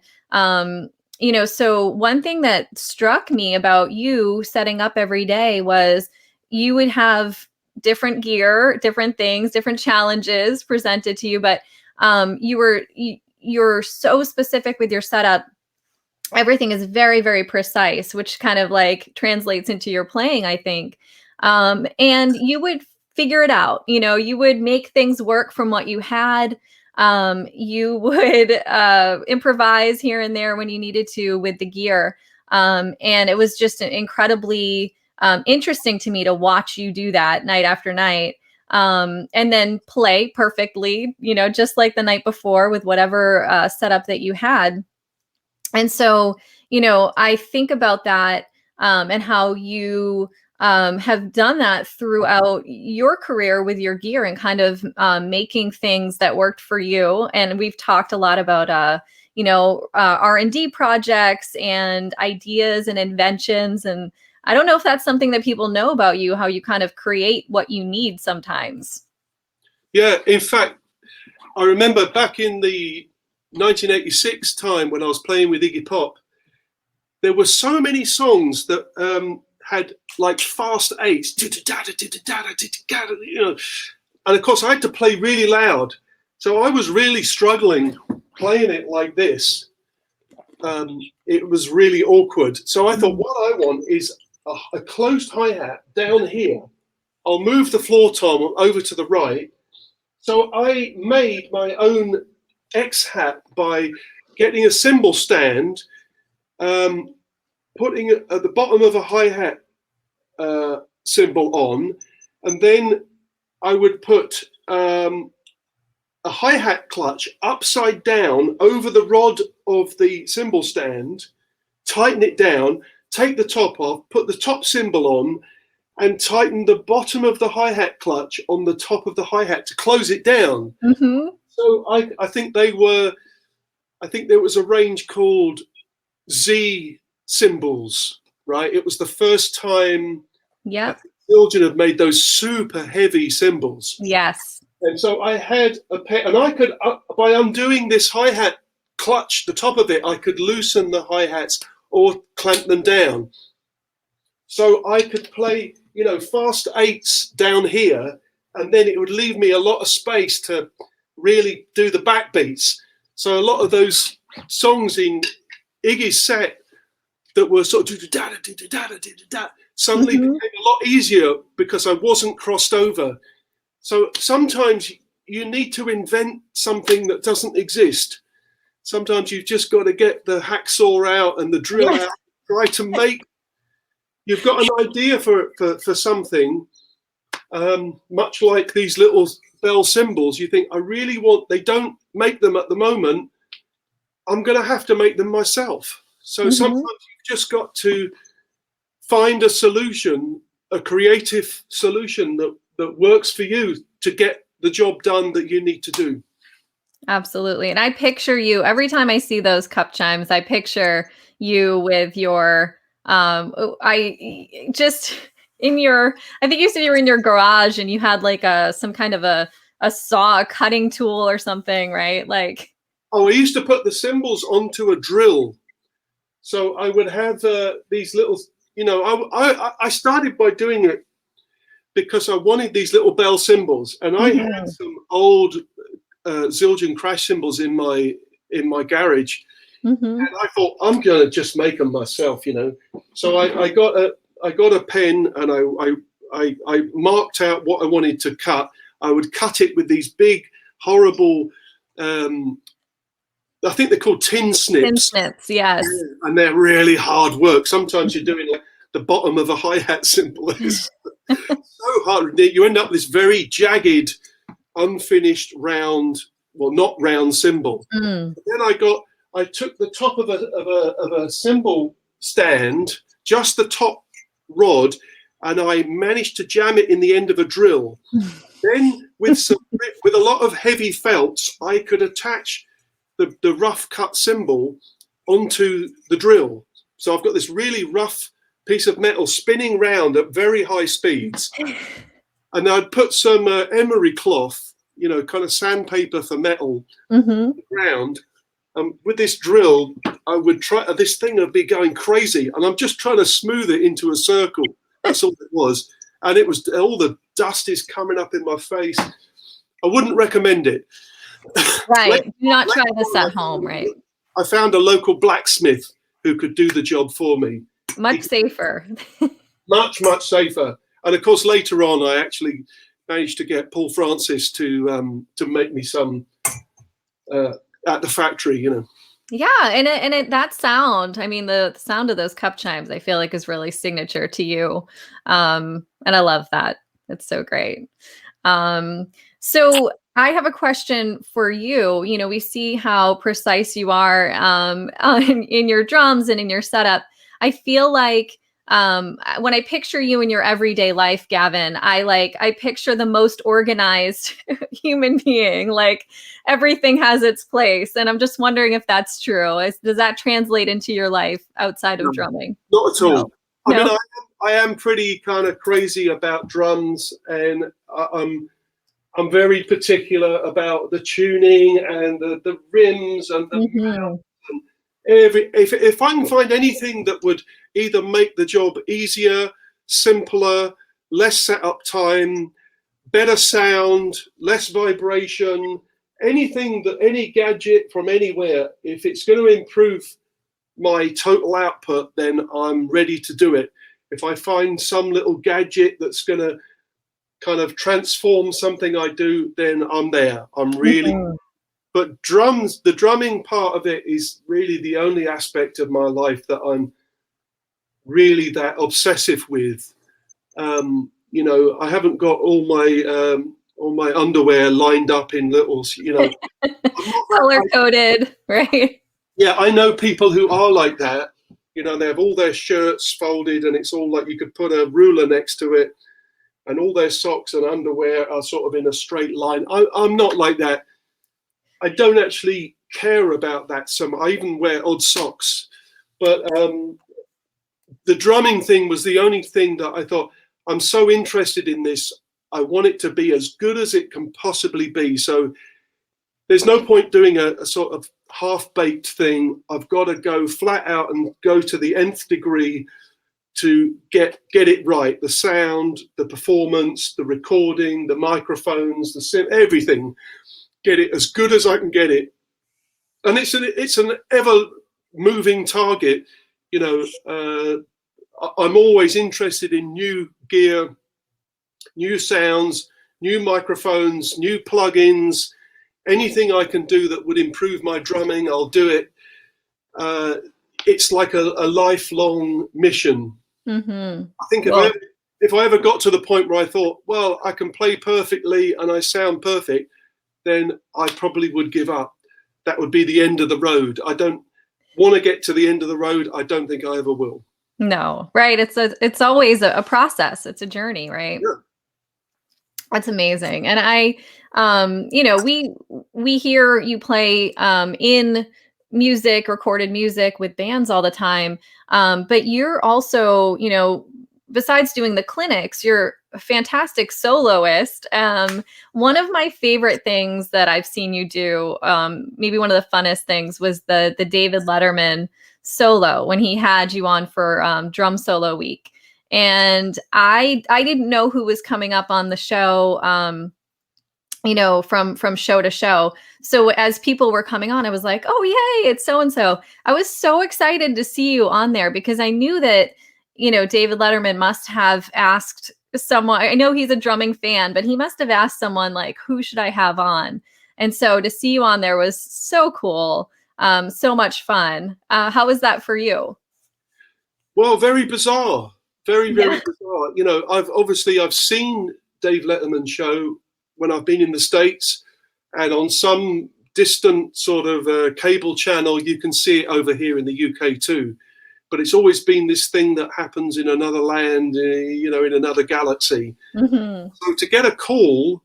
so one thing that struck me about you setting up every day was you would have different gear, different things, different challenges presented to you, but you're so specific with your setup. Everything is very, very precise, which kind of like translates into your playing, I think. And you would figure it out. You would make things work from what you had. You would improvise here and there when you needed to with the gear. And it was just incredibly interesting to me to watch you do that night after night. And then play perfectly, just like the night before with whatever setup that you had. And so, I think about that and how you have done that throughout your career with your gear and kind of making things that worked for you. And we've talked a lot about, R&D projects and ideas and inventions. And I don't know if that's something that people know about you, how you kind of create what you need sometimes. Yeah, in fact, I remember back in the 1986 time when I was playing with Iggy Pop, there were so many songs that had like fast eights, and of course I had to play really loud. So I was really struggling playing it like this. It was really awkward. So I thought, what I want is a closed hi-hat down here. I'll move the floor tom over to the right. So I made my own X-hat by getting a cymbal stand, putting it at the bottom of a hi-hat cymbal on, and then I would put a hi-hat clutch upside down over the rod of the cymbal stand, tighten it down, take the top off, put the top cymbal on, and tighten the bottom of the hi-hat clutch on the top of the hi-hat to close it down. Mm-hmm. So I think there was a range called Z cymbals, right? It was the first time Zildjian had made those super heavy cymbals. Yes. And so I had a pair, and I could, by undoing this hi-hat clutch, the top of it, I could loosen the hi-hats or clamp them down. So I could play, fast eights down here, and then it would leave me a lot of space to really do the backbeats. So a lot of those songs in Iggy's set that were sort of suddenly became a lot easier because I wasn't crossed over. So sometimes you need to invent something that doesn't exist. Sometimes you've just got to get the hacksaw out and the drill out, try to make. You've got an idea for something, much like these little bell cymbals. You think, I really want. They don't make them at the moment. I'm going to have to make them myself. So sometimes you've just got to find a solution, a creative solution that works for you to get the job done that you need to do. Absolutely. And I picture you every time I see those cup chimes, I picture you with your, I think you said you were in your garage and you had like some kind of a saw, a cutting tool or something, right? Like, I used to put the cymbals onto a drill. So I would have these little, I started by doing it because I wanted these little bell cymbals, and I had some old Zildjian crash cymbals in my garage, and I thought, I'm going to just make them myself, So I got a pen, and I marked out what I wanted to cut. I would cut it with these big, horrible. I think they're called tin snips. Tin snips, yes. And they're really hard work. Sometimes you're doing like the bottom of a hi-hat cymbal. It's so hard. You end up with this very jagged, unfinished round, well, not round cymbal. Then I took the top of a cymbal stand, just the top rod, and I managed to jam it in the end of a drill. Then with a lot of heavy felts, I could attach the rough cut cymbal onto the drill. So I've got this really rough piece of metal spinning round at very high speeds. And I'd put some emery cloth, kind of sandpaper for metal around. With this drill, I would try, this thing would be going crazy. And I'm just trying to smooth it into a circle. That's all it was. And it was, all the dust is coming up in my face. I wouldn't recommend it. Right. Do not try this at home, right? I found a local blacksmith who could do the job for me. Much safer. Much safer. And of course, later on, I actually managed to get Paul Francis to make me some at the factory, Yeah, and that sound, I mean, the sound of those cup chimes, I feel like is really signature to you. And I love that. It's so great. So I have a question for you. We see how precise you are in your drums and in your setup. I feel like when I picture you in your everyday life, Gavin, I picture the most organized human being. Like everything has its place. And I'm just wondering if that's true. Does that translate into your life outside of drumming? Not at all. No. I mean, I am pretty kind of crazy about drums, and I'm very particular about the tuning and the rims and the if I can find anything that would either make the job easier, simpler, less setup time, better sound, less vibration, any gadget from anywhere, if it's going to improve my total output, then I'm ready to do it. If I find some little gadget that's going to kind of transform something I do, then I'm there. I'm really, but the drumming part of it is really the only aspect of my life that I'm really that obsessive with. I haven't got all my underwear lined up in little, color coded, right? Yeah, I know people who are like that, You know, they have all their shirts folded, and it's all like you could put a ruler next to it, and all their socks and underwear are sort of in a straight line. I'm not like that. I don't actually care about that. I even wear odd socks. But the drumming thing was the only thing that I thought, I'm so interested in this. I want it to be as good as it can possibly be. So there's no point doing a sort of half-baked thing. I've got to go flat out and go to the nth degree to get it right. The sound, the performance, the recording, the microphones, everything. Get it as good as I can get it. And it's an ever-moving target. You know, I'm always interested in new gear, new sounds, new microphones, new plugins. Anything I can do that would improve my drumming, I'll do it. It's like a lifelong mission. Mm-hmm. I think if I ever got to the point where I thought, well, I can play perfectly and I sound perfect, then I probably would give up. That would be the end of the road. I don't want to get to the end of the road. I don't think I ever will. No, right. It's always a process. It's a journey, right? Yeah. That's amazing. And I, you know, we hear you play in recorded music with bands all the time. But you're also, you know, besides doing the clinics, you're a fantastic soloist. One of my favorite things that I've seen you do, maybe one of the funnest things, was the David Letterman solo when he had you on for drum solo week. And I didn't know who was coming up on the show, you know, from show to show. So as people were coming on, I was like, oh, yay, it's so-and-so. I was so excited to see you on there because I knew that, you know, David Letterman must have asked someone, I know he's a drumming fan, but he must have asked someone like, who should I have on? And so to see you on there was so cool. So much fun. How was that for you? Well, very bizarre. Very bizarre. You know, I've seen Dave Letterman's show when I've been in the States, and on some distant sort of cable channel, you can see it over here in the UK too. But it's always been this thing that happens in another land, you know, in another galaxy. Mm-hmm. So to get a call,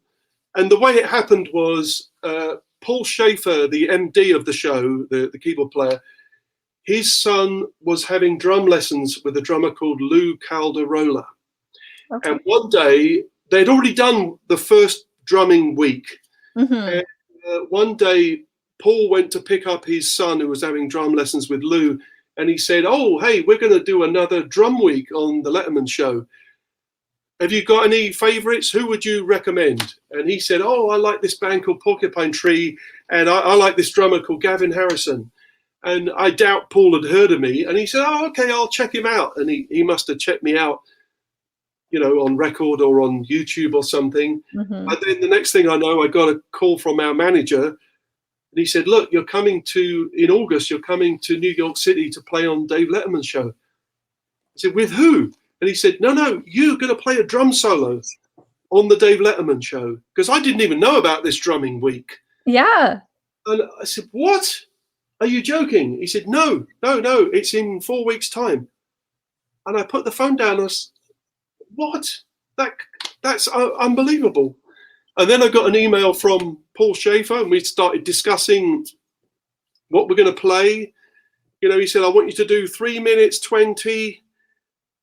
and the way it happened was Paul Schaefer, the MD of the show, the keyboard player, his son was having drum lessons with a drummer called Lou Calderola. Okay. And one day, they'd already done the first drumming week. Mm-hmm. And one day, Paul went to pick up his son who was having drum lessons with Lou, and he said, oh, hey, we're going to do another drum week on the Letterman show. Have you got any favorites? Who would you recommend? And he said, oh, I like this band called Porcupine Tree, and I like this drummer called Gavin Harrison. And I doubt Paul had heard of me. And he said, oh, okay, I'll check him out. And he must have checked me out, you know, on record or on YouTube or something. Mm-hmm. And then the next thing I know, I got a call from our manager. And he said, look, in August, you're coming to New York City to play on Dave Letterman's show. I said, with who? And he said, no, you're going to play a drum solo on the Dave Letterman show. Because I didn't even know about this drumming week. Yeah. And I said, what? Are you joking? He said, no, it's in 4 weeks' time. And I put the phone down and I said, what? That's unbelievable. And then I got an email from Paul Schaefer, and we started discussing what we're going to play. You know, he said, I want you to do 3 minutes 20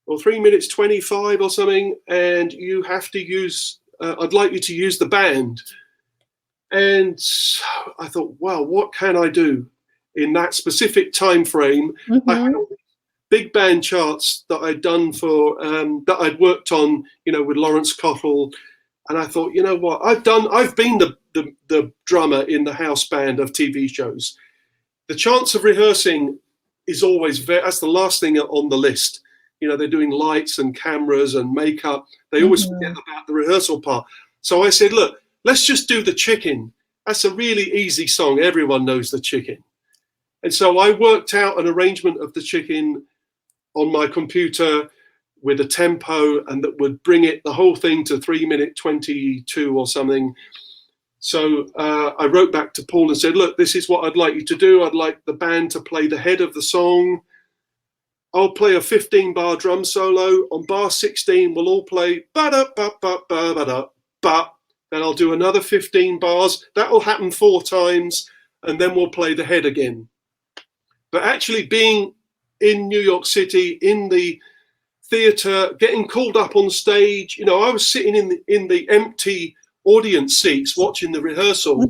or 3 minutes 25 or something, and you have to use, I'd like you to use the band. And I thought, wow, what can I do in that specific time frame? Mm-hmm. I had all these big band charts that I'd done for, that I'd worked on, you know, with Lawrence Cottle. And I thought, you know what, I've been the drummer in the house band of TV shows. The chance of rehearsing is always that's the last thing on the list. You know, they're doing lights and cameras and makeup. They always forget about the rehearsal part. So I said, look, let's just do the Chicken. That's a really easy song. Everyone knows the Chicken. And so I worked out an arrangement of the Chicken on my computer with a tempo, and that would bring the whole thing to 3 minute 22 or something. So I wrote back to Paul and said, look, this is what I'd like you to do. I'd like the band to play the head of the song. I'll play a 15-bar drum solo. On bar 16, we'll all play ba-da-ba-ba-ba-ba-da-ba. Then I'll do another 15 bars. That will happen 4 times, and then we'll play the head again. But actually being in New York City, in the theatre, getting called up on stage, you know, I was sitting in the empty audience seats watching the rehearsal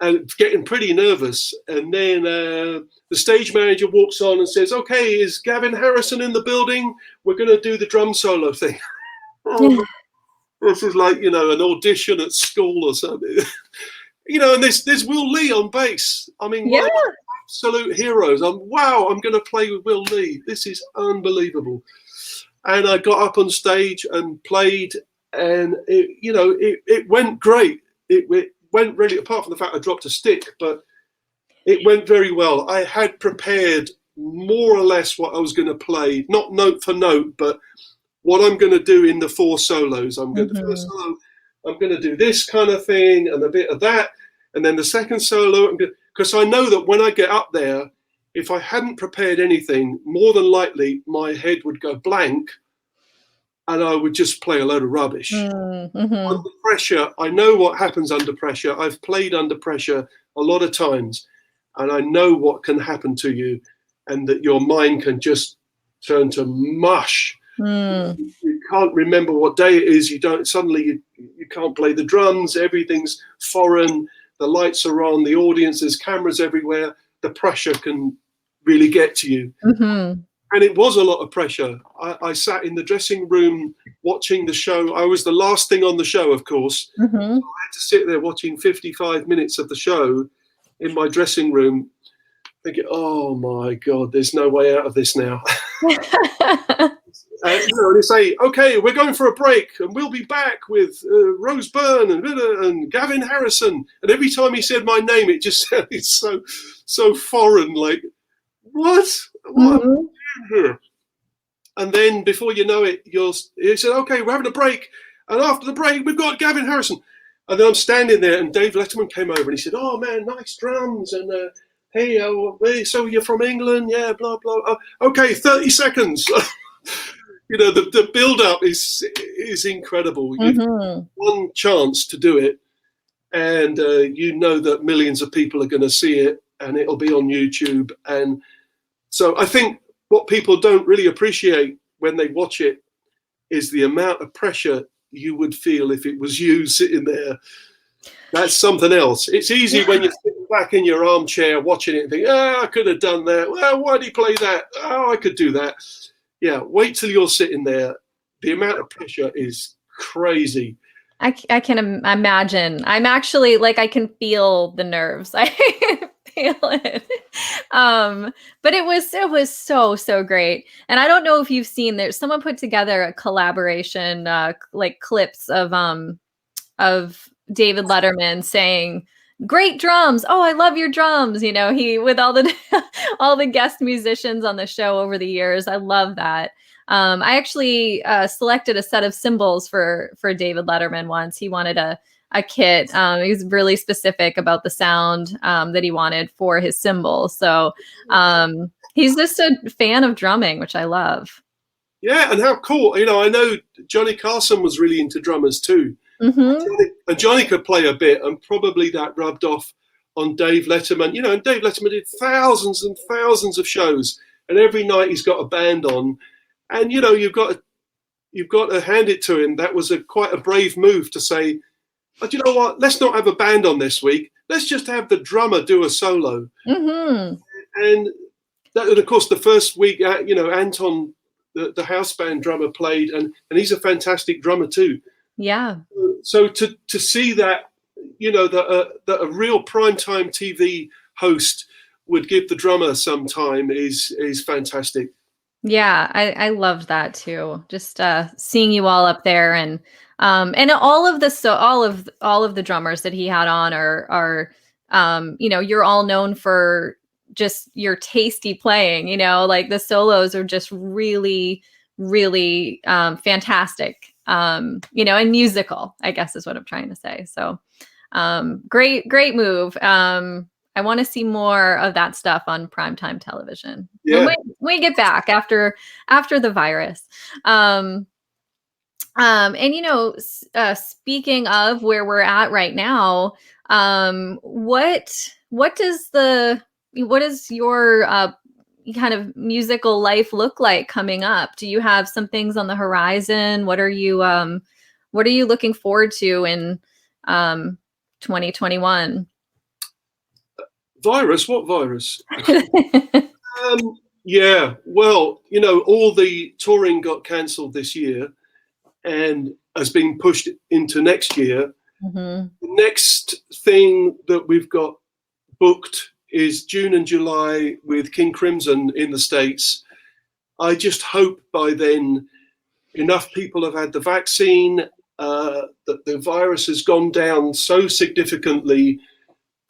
and getting pretty nervous. And then the stage manager walks on and says, "Okay, is Gavin Harrison in the building? We're going to do the drum solo thing." This is like, you know, an audition at school or something. You know, and there's Will Lee on bass. I mean, one of my absolute heroes. I'm going to play with Will Lee. This is unbelievable. And I got up on stage and played, and it went great. It went really, apart from the fact I dropped a stick, but it went very well. I had prepared more or less what I was going to play, not note for note, but what I'm going to do in the 4 solos. I'm going to first solo, I'm going to do this kind of thing and a bit of that, and then the second solo, because I know that when I get up there, if I hadn't prepared anything, more than likely my head would go blank and I would just play a load of rubbish. Under pressure, I know what happens under pressure. I've played under pressure a lot of times, and I know what can happen to you, and that your mind can just turn to mush. You can't remember what day it is. You can't play the drums. Everything's foreign. The lights are on. The audience, there's cameras everywhere. The pressure can really get to you. And it was a lot of pressure. I sat in the dressing room watching the show. I was the last thing on the show, of course. So I had to sit there watching 55 minutes of the show in my dressing room, thinking, "Oh my God, there's no way out of this now." And they say, "Okay, we're going for a break, and we'll be back with Rose Byrne and Gavin Harrison." And every time he said my name, it just sounded so foreign. Like, what am I doing here? And then before you know it, he said, "Okay, we're having a break, and after the break, we've got Gavin Harrison." And then I'm standing there, and Dave Letterman came over, and he said, "Oh man, nice drums, and hey, so you're from England? Yeah, blah blah. Okay, 30 seconds." You know, the build-up is incredible. You've one chance to do it, and you know that millions of people are going to see it, and it'll be on YouTube. And so I think what people don't really appreciate when they watch it is the amount of pressure you would feel if it was you sitting there. That's something else. It's easy when you're sitting back in your armchair watching it and think, "I could have done that. Well, why did he play that? Oh, I could do that." Yeah, wait till you're sitting there. The amount of pressure is crazy. I can imagine. I'm actually like, I can feel the nerves. I feel it. But it was so great. And I don't know if you've seen, there's someone put together a collaboration, like clips of David Letterman saying, "Great drums. Oh, I love your drums." You know, he, with all the all the guest musicians on the show over the years. I love that. I actually selected a set of cymbals for David Letterman once. He wanted a kit. He was really specific about the sound that he wanted for his cymbals. So he's just a fan of drumming, which I love. Yeah, and how cool. You know, I know Johnny Carson was really into drummers too. And Johnny could play a bit, and probably that rubbed off on Dave Letterman. You know, and Dave Letterman did thousands and thousands of shows, and every night he's got a band on. And you know, you've got to hand it to him. That was quite a brave move to say, "Oh, do you know what? Let's not have a band on this week. Let's just have the drummer do a solo." And of course, the first week, you know, Anton, the house band drummer, played, and he's a fantastic drummer too. Yeah. So to see that, you know, that a real primetime TV host would give the drummer some time is fantastic. Yeah, I loved that too. Just seeing you all up there, and all of the drummers that he had on are you know, you're all known for just your tasty playing. You know, like the solos are just really fantastic. You know, and musical, I guess is what I'm trying to say. So great move. I want to see more of that stuff on primetime television Yeah. when we get back after the virus. And speaking of where we're at right now, what does your kind of musical life look like coming up? Do you have some things on the horizon? What are you looking forward to in 2021? Virus? What virus? Yeah, well, all the touring got cancelled this year and has been pushed into next year. Mm-hmm. The next thing that we've got booked is June and July with King Crimson in the States. I just hope by then enough people have had the vaccine, that the virus has gone down so significantly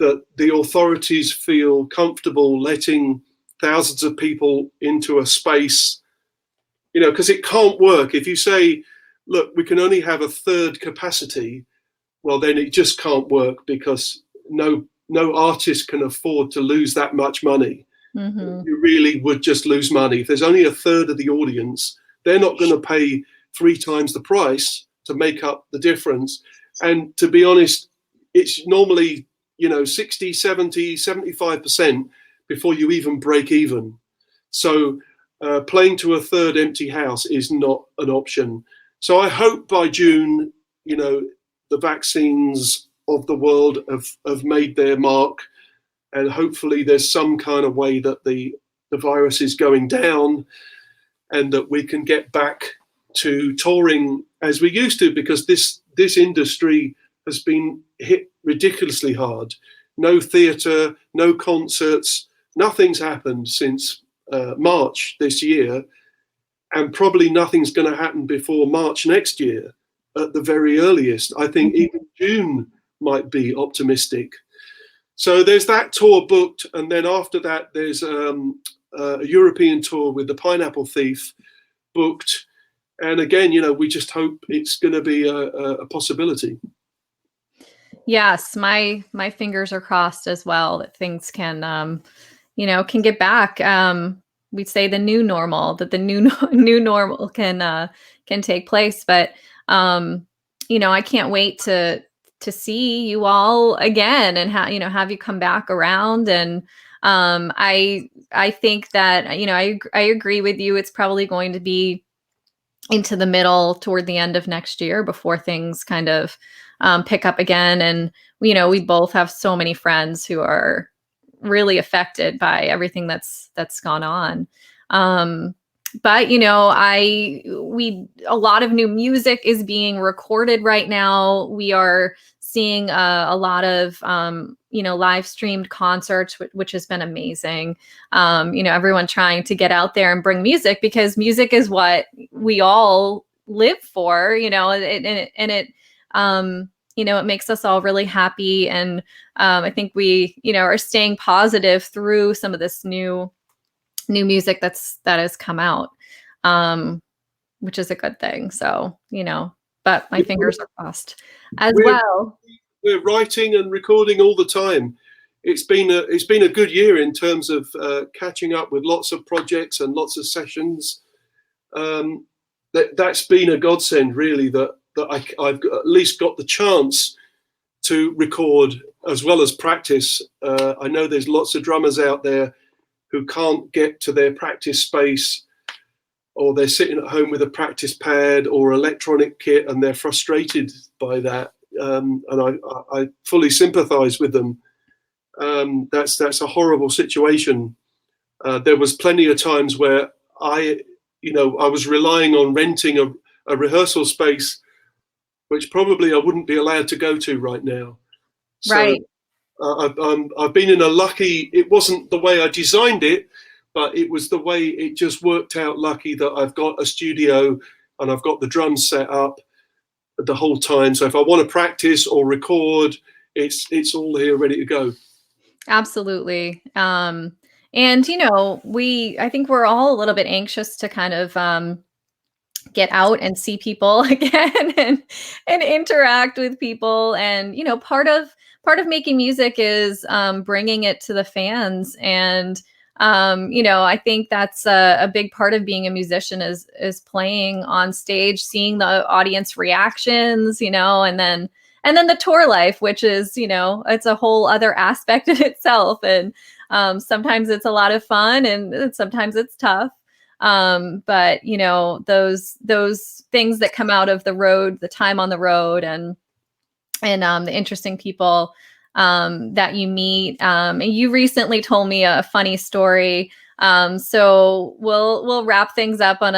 that the authorities feel comfortable letting thousands of people into a space, because it can't work. If you say, look, we can only have a third capacity, well, then it just can't work, because no artist can afford to lose that much money. Mm-hmm. You really would just lose money. If there's only a third of the audience, they're not going to pay 3 times the price to make up the difference. And to be honest, it's normally 60, 70, 75% before you even break even. So playing to a third empty house is not an option. So I hope by June, the vaccines of the world have made their mark, and hopefully there's some kind of way that the virus is going down and that we can get back to touring as we used to, because this industry has been hit ridiculously hard. No theatre, no concerts, nothing's happened since March this year, and probably nothing's going to happen before March next year at the very earliest. I think even June might be optimistic. So there's that tour booked, and then after that there's a European tour with the Pineapple Thief booked. And again, we just hope it's going to be a possibility. Yes, my fingers are crossed as well that things can can get back. We'd say the new normal, that the new normal can take place. But I can't wait to see you all again and have you come back around. And I think that I agree with you. It's probably going to be into the middle toward the end of next year before things kind of pick up again. And we both have so many friends who are really affected by everything that's gone on. But a lot of new music is being recorded right now. We are seeing a lot of live streamed concerts, which has been amazing. Everyone trying to get out there and bring music, because music is what we all live for, it makes us all really happy. And I think we are staying positive through some of this new music that has come out, which is a good thing. So, but my fingers are crossed as well. We're writing and recording all the time. It's been a good year in terms of catching up with lots of projects and lots of sessions. That's been a godsend, really, that I've at least got the chance to record as well as practice. I know there's lots of drummers out there who can't get to their practice space, or they're sitting at home with a practice pad or electronic kit, and they're frustrated by that. And I fully sympathize with them. That's a horrible situation. There was plenty of times where I was relying on renting a rehearsal space, which probably I wouldn't be allowed to go to right now. So, right. I've been in a lucky, it wasn't the way I designed it, but it was the way it just worked out lucky that I've got a studio and I've got the drums set up the whole time. So if I want to practice or record, it's all here ready to go. Absolutely. And I think we're all a little bit anxious to kind of get out and see people again and interact with people. And part making music is bringing it to the fans. And I think that's a big part of being a musician is playing on stage, seeing the audience reactions, and then the tour life, which is, it's a whole other aspect in itself. And sometimes it's a lot of fun and sometimes it's tough. But those things that come out of the road, the time on the road, and the interesting people that you meet. And you recently told me a funny story. So we'll wrap things up on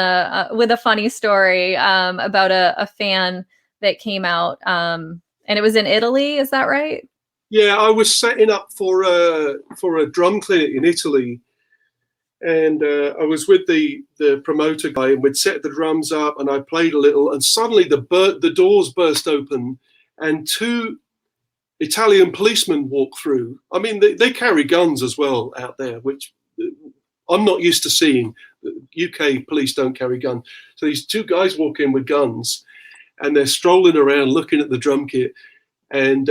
with a funny story about a fan that came out, and it was in Italy. Is that right? Yeah, I was setting up for a drum clinic in Italy, and I was with the promoter guy, and we'd set the drums up, and I played a little, and suddenly the doors burst open, and two Italian policemen walk through. I mean, they carry guns as well out there, which I'm not used to seeing. UK police don't carry guns. So these two guys walk in with guns, and they're strolling around looking at the drum kit, and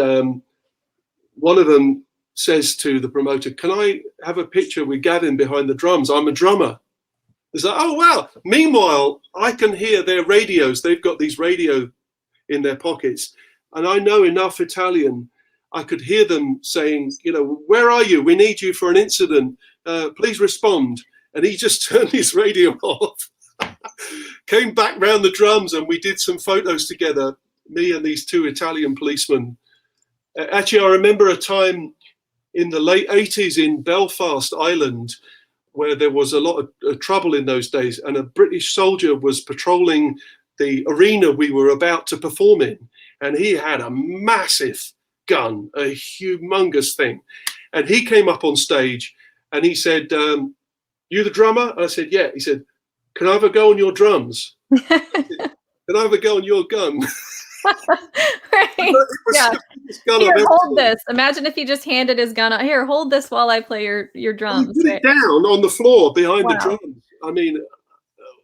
one of them says to the promoter, "Can I have a picture with Gavin behind the drums? I'm a drummer." It's like, oh, wow. Meanwhile, I can hear their radios. They've got these radio in their pockets. And I know enough Italian. I could hear them saying, "Where are you? We need you for an incident. Please respond." And he just turned his radio off, came back round the drums, and we did some photos together, me and these two Italian policemen. Actually, I remember a time in the late 80s in Belfast, Ireland, where there was a lot of trouble in those days, and a British soldier was patrolling the arena we were about to perform in, and he had a massive gun, a humongous thing. And he came up on stage and he said, "You the drummer?" I said, "Yeah." He said, "Can I have a go on your drums?" I said, "Can I have a go on your gun?" Right. Yeah. Here, hold this. Imagine if he just handed his gun out. Here, hold this while I play your drums. He put it down on the floor behind the drums. I mean,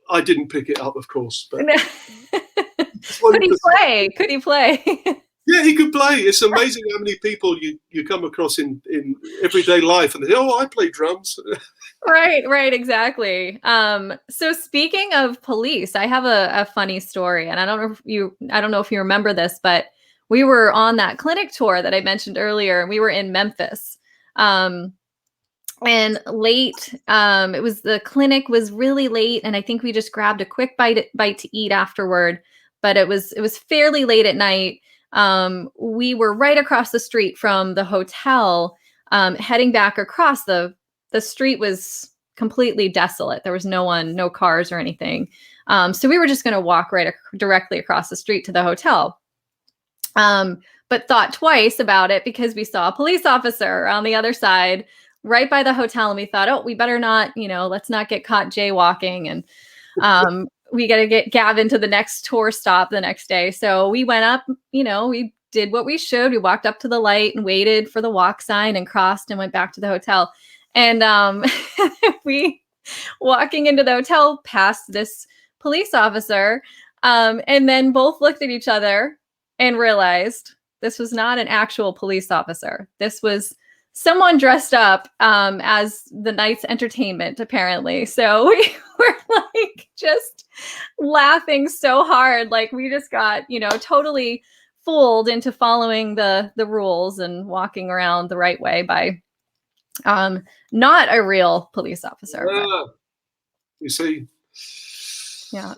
I didn't pick it up, of course. But Could he play? Could he play? Yeah, he could play. It's amazing how many people you come across in everyday life, and they say, "Oh, I play drums." Right, exactly. So speaking of police, I have a funny story, and I don't know if you remember this, but we were on that clinic tour that I mentioned earlier, and we were in Memphis. And late, the clinic was really late, and I think we just grabbed a quick bite to eat afterward, but it was fairly late at night. We were right across the street from the hotel, heading back across the street was completely desolate. There was no one, no cars or anything. So we were just going to walk directly across the street to the hotel. But thought twice about it because we saw a police officer on the other side right by the hotel. And we thought, oh, we better not, let's not get caught jaywalking. And we got to get Gavin to the next tour stop the next day. So we went up, we did what we should. We walked up to the light and waited for the walk sign and crossed and went back to the hotel. And we walking into the hotel past this police officer, and then both looked at each other and realized this was not an actual police officer. This was someone dressed up as the night's entertainment, apparently. So we were just laughing so hard. We just got, totally fooled into following the rules and walking around the right way by not a real police officer. You see. Yeah.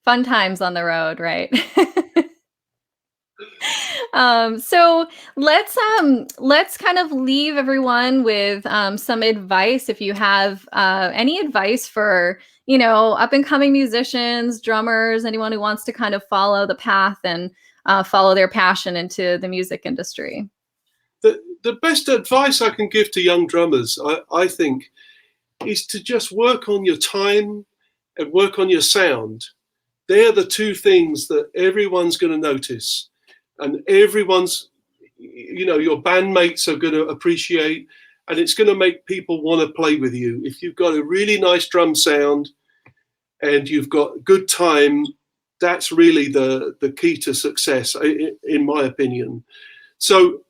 Fun times on the road, right? So let's kind of leave everyone with some advice. If you have any advice for, up and coming musicians, drummers, anyone who wants to kind of follow the path and follow their passion into the music industry. The best advice I can give to young drummers, I think, is to just work on your time and work on your sound. They're the two things that everyone's going to notice. And everyone's, your bandmates are going to appreciate, and it's going to make people want to play with you. If you've got a really nice drum sound and you've got good time, that's really the key to success, in my opinion. So,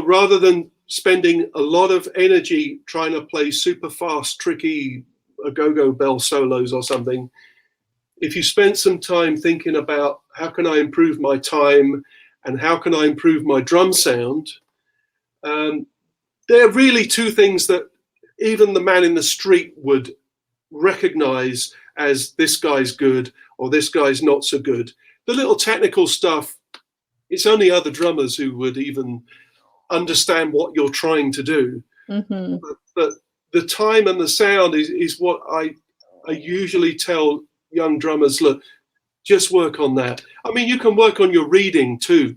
rather than spending a lot of energy trying to play super fast, tricky go-go bell solos or something, if you spent some time thinking about how can I improve my time and how can I improve my drum sound, they're really two things that even the man in the street would recognize as this guy's good or this guy's not so good. The little technical stuff, it's only other drummers who would even understand what you're trying to do. Mm-hmm. But the time and the sound is what I usually tell young drummers, look, just work on that. I mean, you can work on your reading too,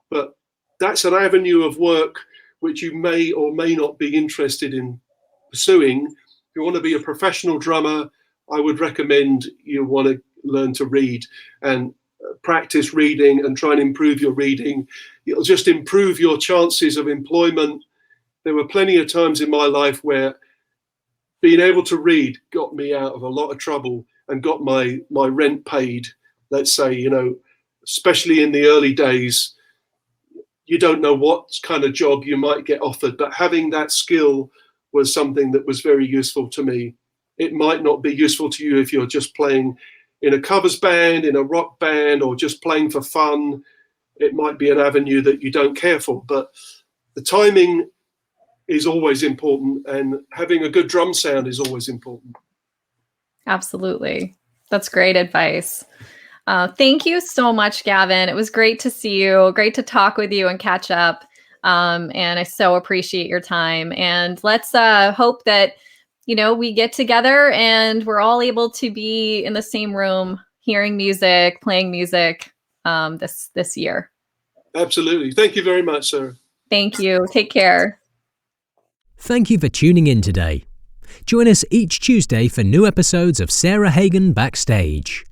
but that's an avenue of work which you may or may not be interested in pursuing. If you want to be a professional drummer, I would recommend you want to learn to read and practice reading and try and improve your reading. It'll just improve your chances of employment. There were plenty of times in my life where being able to read got me out of a lot of trouble and got my rent paid. Let's say, especially in the early days, you don't know what kind of job you might get offered, but having that skill was something that was very useful to me. It might not be useful to you if you're just playing in a covers band, in a rock band, or just playing for fun. It might be an avenue that you don't care for, but the timing is always important, and having a good drum sound is always important. Absolutely. That's great advice. Thank you so much, Gavin. It was great to see you, great to talk with you and catch up. And I so appreciate your time. And let's hope that, we get together and we're all able to be in the same room, hearing music, playing music this year. Absolutely. Thank you very much, Sarah. Thank you. Take care. Thank you for tuning in today. Join us each Tuesday for new episodes of Sarah Hagan Backstage.